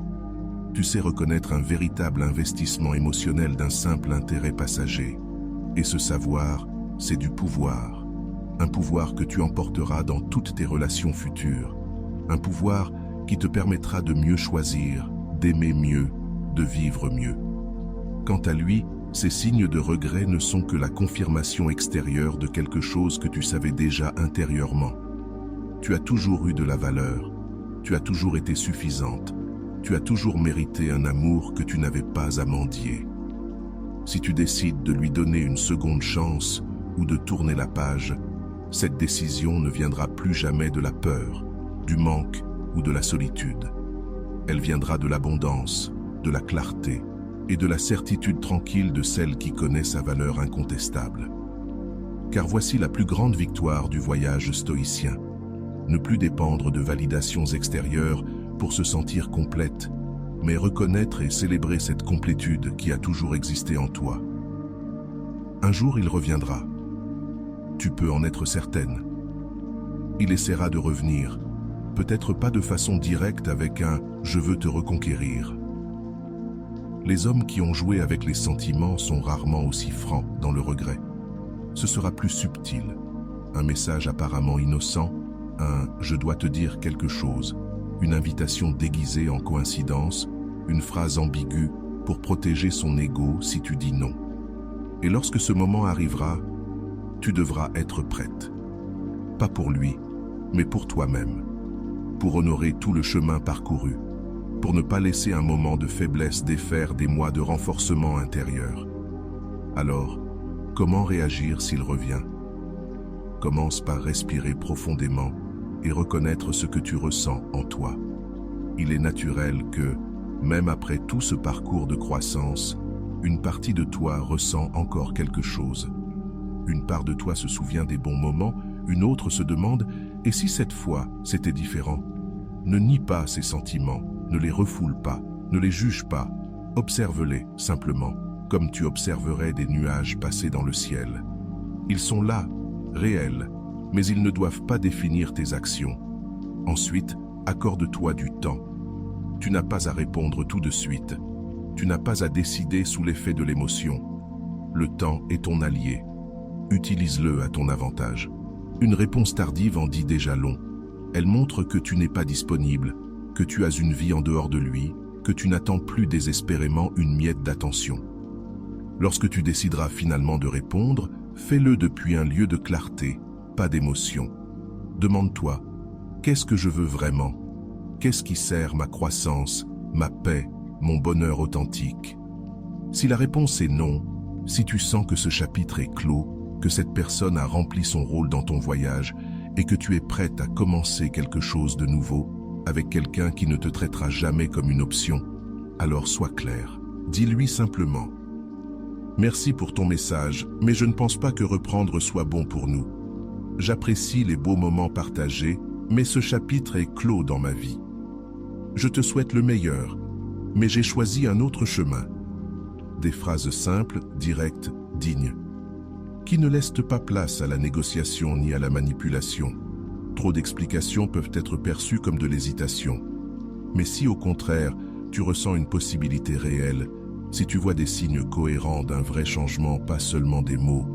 Tu sais reconnaître un véritable investissement émotionnel d'un simple intérêt passager. Et ce savoir, c'est du pouvoir. Un pouvoir que tu emporteras dans toutes tes relations futures. Un pouvoir qui te permettra de mieux choisir, d'aimer mieux, de vivre mieux. Quant à lui, ces signes de regret ne sont que la confirmation extérieure de quelque chose que tu savais déjà intérieurement. Tu as toujours eu de la valeur, tu as toujours été suffisante, tu as toujours mérité un amour que tu n'avais pas à mendier. Si tu décides de lui donner une seconde chance ou de tourner la page, cette décision ne viendra plus jamais de la peur, du manque ou de la solitude. Elle viendra de l'abondance, de la clarté et de la certitude tranquille de celle qui connaît sa valeur incontestable. Car voici la plus grande victoire du voyage stoïcien. Ne plus dépendre de validations extérieures pour se sentir complète, mais reconnaître et célébrer cette complétude qui a toujours existé en toi. Un jour, il reviendra. Tu peux en être certaine. Il essaiera de revenir, peut-être pas de façon directe avec un « je veux te reconquérir ». Les hommes qui ont joué avec les sentiments sont rarement aussi francs dans le regret. Ce sera plus subtil, un message apparemment innocent, un « je dois te dire quelque chose », une invitation déguisée en coïncidence, une phrase ambiguë pour protéger son ego si tu dis non. Et lorsque ce moment arrivera, tu devras être prête. Pas pour lui, mais pour toi-même. Pour honorer tout le chemin parcouru. Pour ne pas laisser un moment de faiblesse défaire des mois de renforcement intérieur. Alors, comment réagir s'il revient? Commence par respirer profondément et reconnaître ce que tu ressens en toi. Il est naturel que, même après tout ce parcours de croissance, une partie de toi ressent encore quelque chose. Une part de toi se souvient des bons moments, une autre se demande « et si cette fois c'était différent ?» Ne nie pas ces sentiments, ne les refoule pas, ne les juge pas, observe-les simplement, comme tu observerais des nuages passer dans le ciel. Ils sont là, réels, mais ils ne doivent pas définir tes actions. Ensuite, accorde-toi du temps. Tu n'as pas à répondre tout de suite. Tu n'as pas à décider sous l'effet de l'émotion. Le temps est ton allié. Utilise-le à ton avantage. Une réponse tardive en dit déjà long. Elle montre que tu n'es pas disponible, que tu as une vie en dehors de lui, que tu n'attends plus désespérément une miette d'attention. Lorsque tu décideras finalement de répondre, fais-le depuis un lieu de clarté, pas d'émotion. Demande-toi, qu'est-ce que je veux vraiment? Qu'est-ce qui sert ma croissance, ma paix, mon bonheur authentique? Si la réponse est non, si tu sens que ce chapitre est clos, que cette personne a rempli son rôle dans ton voyage et que tu es prête à commencer quelque chose de nouveau avec quelqu'un qui ne te traitera jamais comme une option, alors sois clair. Dis-lui simplement « Merci pour ton message, mais je ne pense pas que reprendre soit bon pour nous. J'apprécie les beaux moments partagés, mais ce chapitre est clos dans ma vie. Je te souhaite le meilleur, mais j'ai choisi un autre chemin. » Des phrases simples, directes, dignes, qui ne laissent pas place à la négociation ni à la manipulation. Trop d'explications peuvent être perçues comme de l'hésitation. Mais si au contraire, tu ressens une possibilité réelle, si tu vois des signes cohérents d'un vrai changement, pas seulement des mots,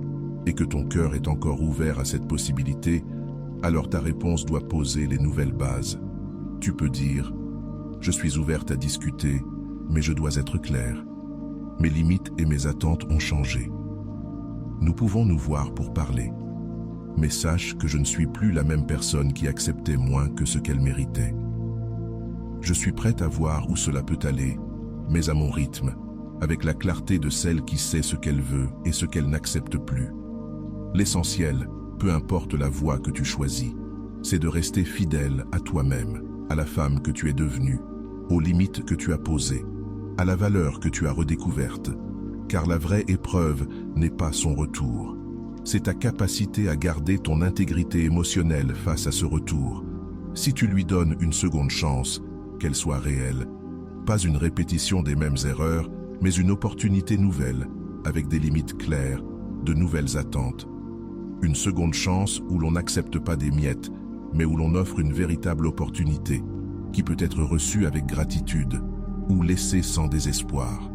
et que ton cœur est encore ouvert à cette possibilité, alors ta réponse doit poser les nouvelles bases. Tu peux dire « Je suis ouverte à discuter, mais je dois être claire. Mes limites et mes attentes ont changé. Nous pouvons nous voir pour parler. Mais sache que je ne suis plus la même personne qui acceptait moins que ce qu'elle méritait. Je suis prête à voir où cela peut aller, mais à mon rythme, avec la clarté de celle qui sait ce qu'elle veut et ce qu'elle n'accepte plus. L'essentiel, peu importe la voie que tu choisis, c'est de rester fidèle à toi-même, à la femme que tu es devenue, aux limites que tu as posées, à la valeur que tu as redécouverte. Car la vraie épreuve n'est pas son retour. C'est ta capacité à garder ton intégrité émotionnelle face à ce retour. Si tu lui donnes une seconde chance, qu'elle soit réelle, pas une répétition des mêmes erreurs, mais une opportunité nouvelle, avec des limites claires, de nouvelles attentes. Une seconde chance où l'on n'accepte pas des miettes, mais où l'on offre une véritable opportunité, qui peut être reçue avec gratitude, ou laissée sans désespoir.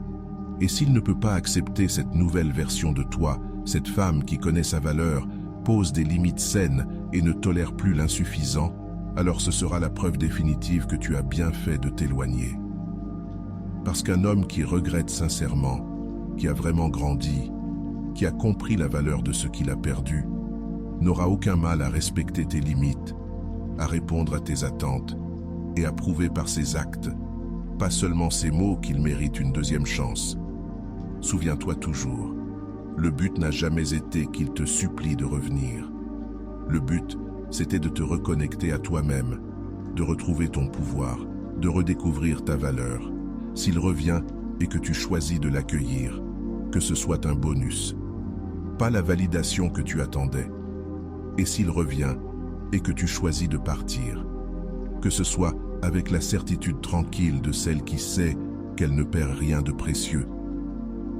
Et s'il ne peut pas accepter cette nouvelle version de toi, cette femme qui connaît sa valeur, pose des limites saines et ne tolère plus l'insuffisant, alors ce sera la preuve définitive que tu as bien fait de t'éloigner. Parce qu'un homme qui regrette sincèrement, qui a vraiment grandi, qui a compris la valeur de ce qu'il a perdu, n'aura aucun mal à respecter tes limites, à répondre à tes attentes et à prouver par ses actes, pas seulement ses mots qu'il mérite une deuxième chance. Souviens-toi toujours, le but n'a jamais été qu'il te supplie de revenir. Le but, c'était de te reconnecter à toi-même, de retrouver ton pouvoir, de redécouvrir ta valeur. S'il revient et que tu choisis de l'accueillir, que ce soit un bonus, pas la validation que tu attendais. Et s'il revient, et que tu choisis de partir. Que ce soit avec la certitude tranquille de celle qui sait qu'elle ne perd rien de précieux.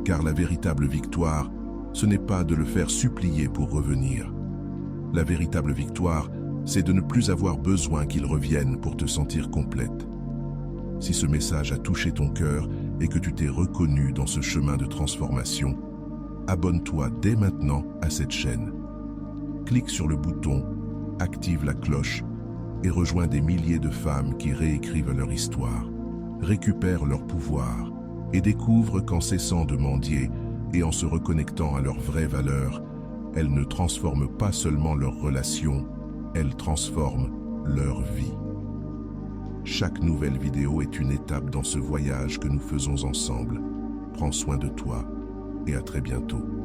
Car la véritable victoire, ce n'est pas de le faire supplier pour revenir. La véritable victoire, c'est de ne plus avoir besoin qu'il revienne pour te sentir complète. Si ce message a touché ton cœur et que tu t'es reconnu dans ce chemin de transformation, abonne-toi dès maintenant à cette chaîne. Clique sur le bouton, active la cloche et rejoins des milliers de femmes qui réécrivent leur histoire, récupèrent leur pouvoir et découvrent qu'en cessant de mendier et en se reconnectant à leurs vraies valeurs, elles ne transforment pas seulement leurs relations, elles transforment leur vie. Chaque nouvelle vidéo est une étape dans ce voyage que nous faisons ensemble. Prends soin de toi et à très bientôt.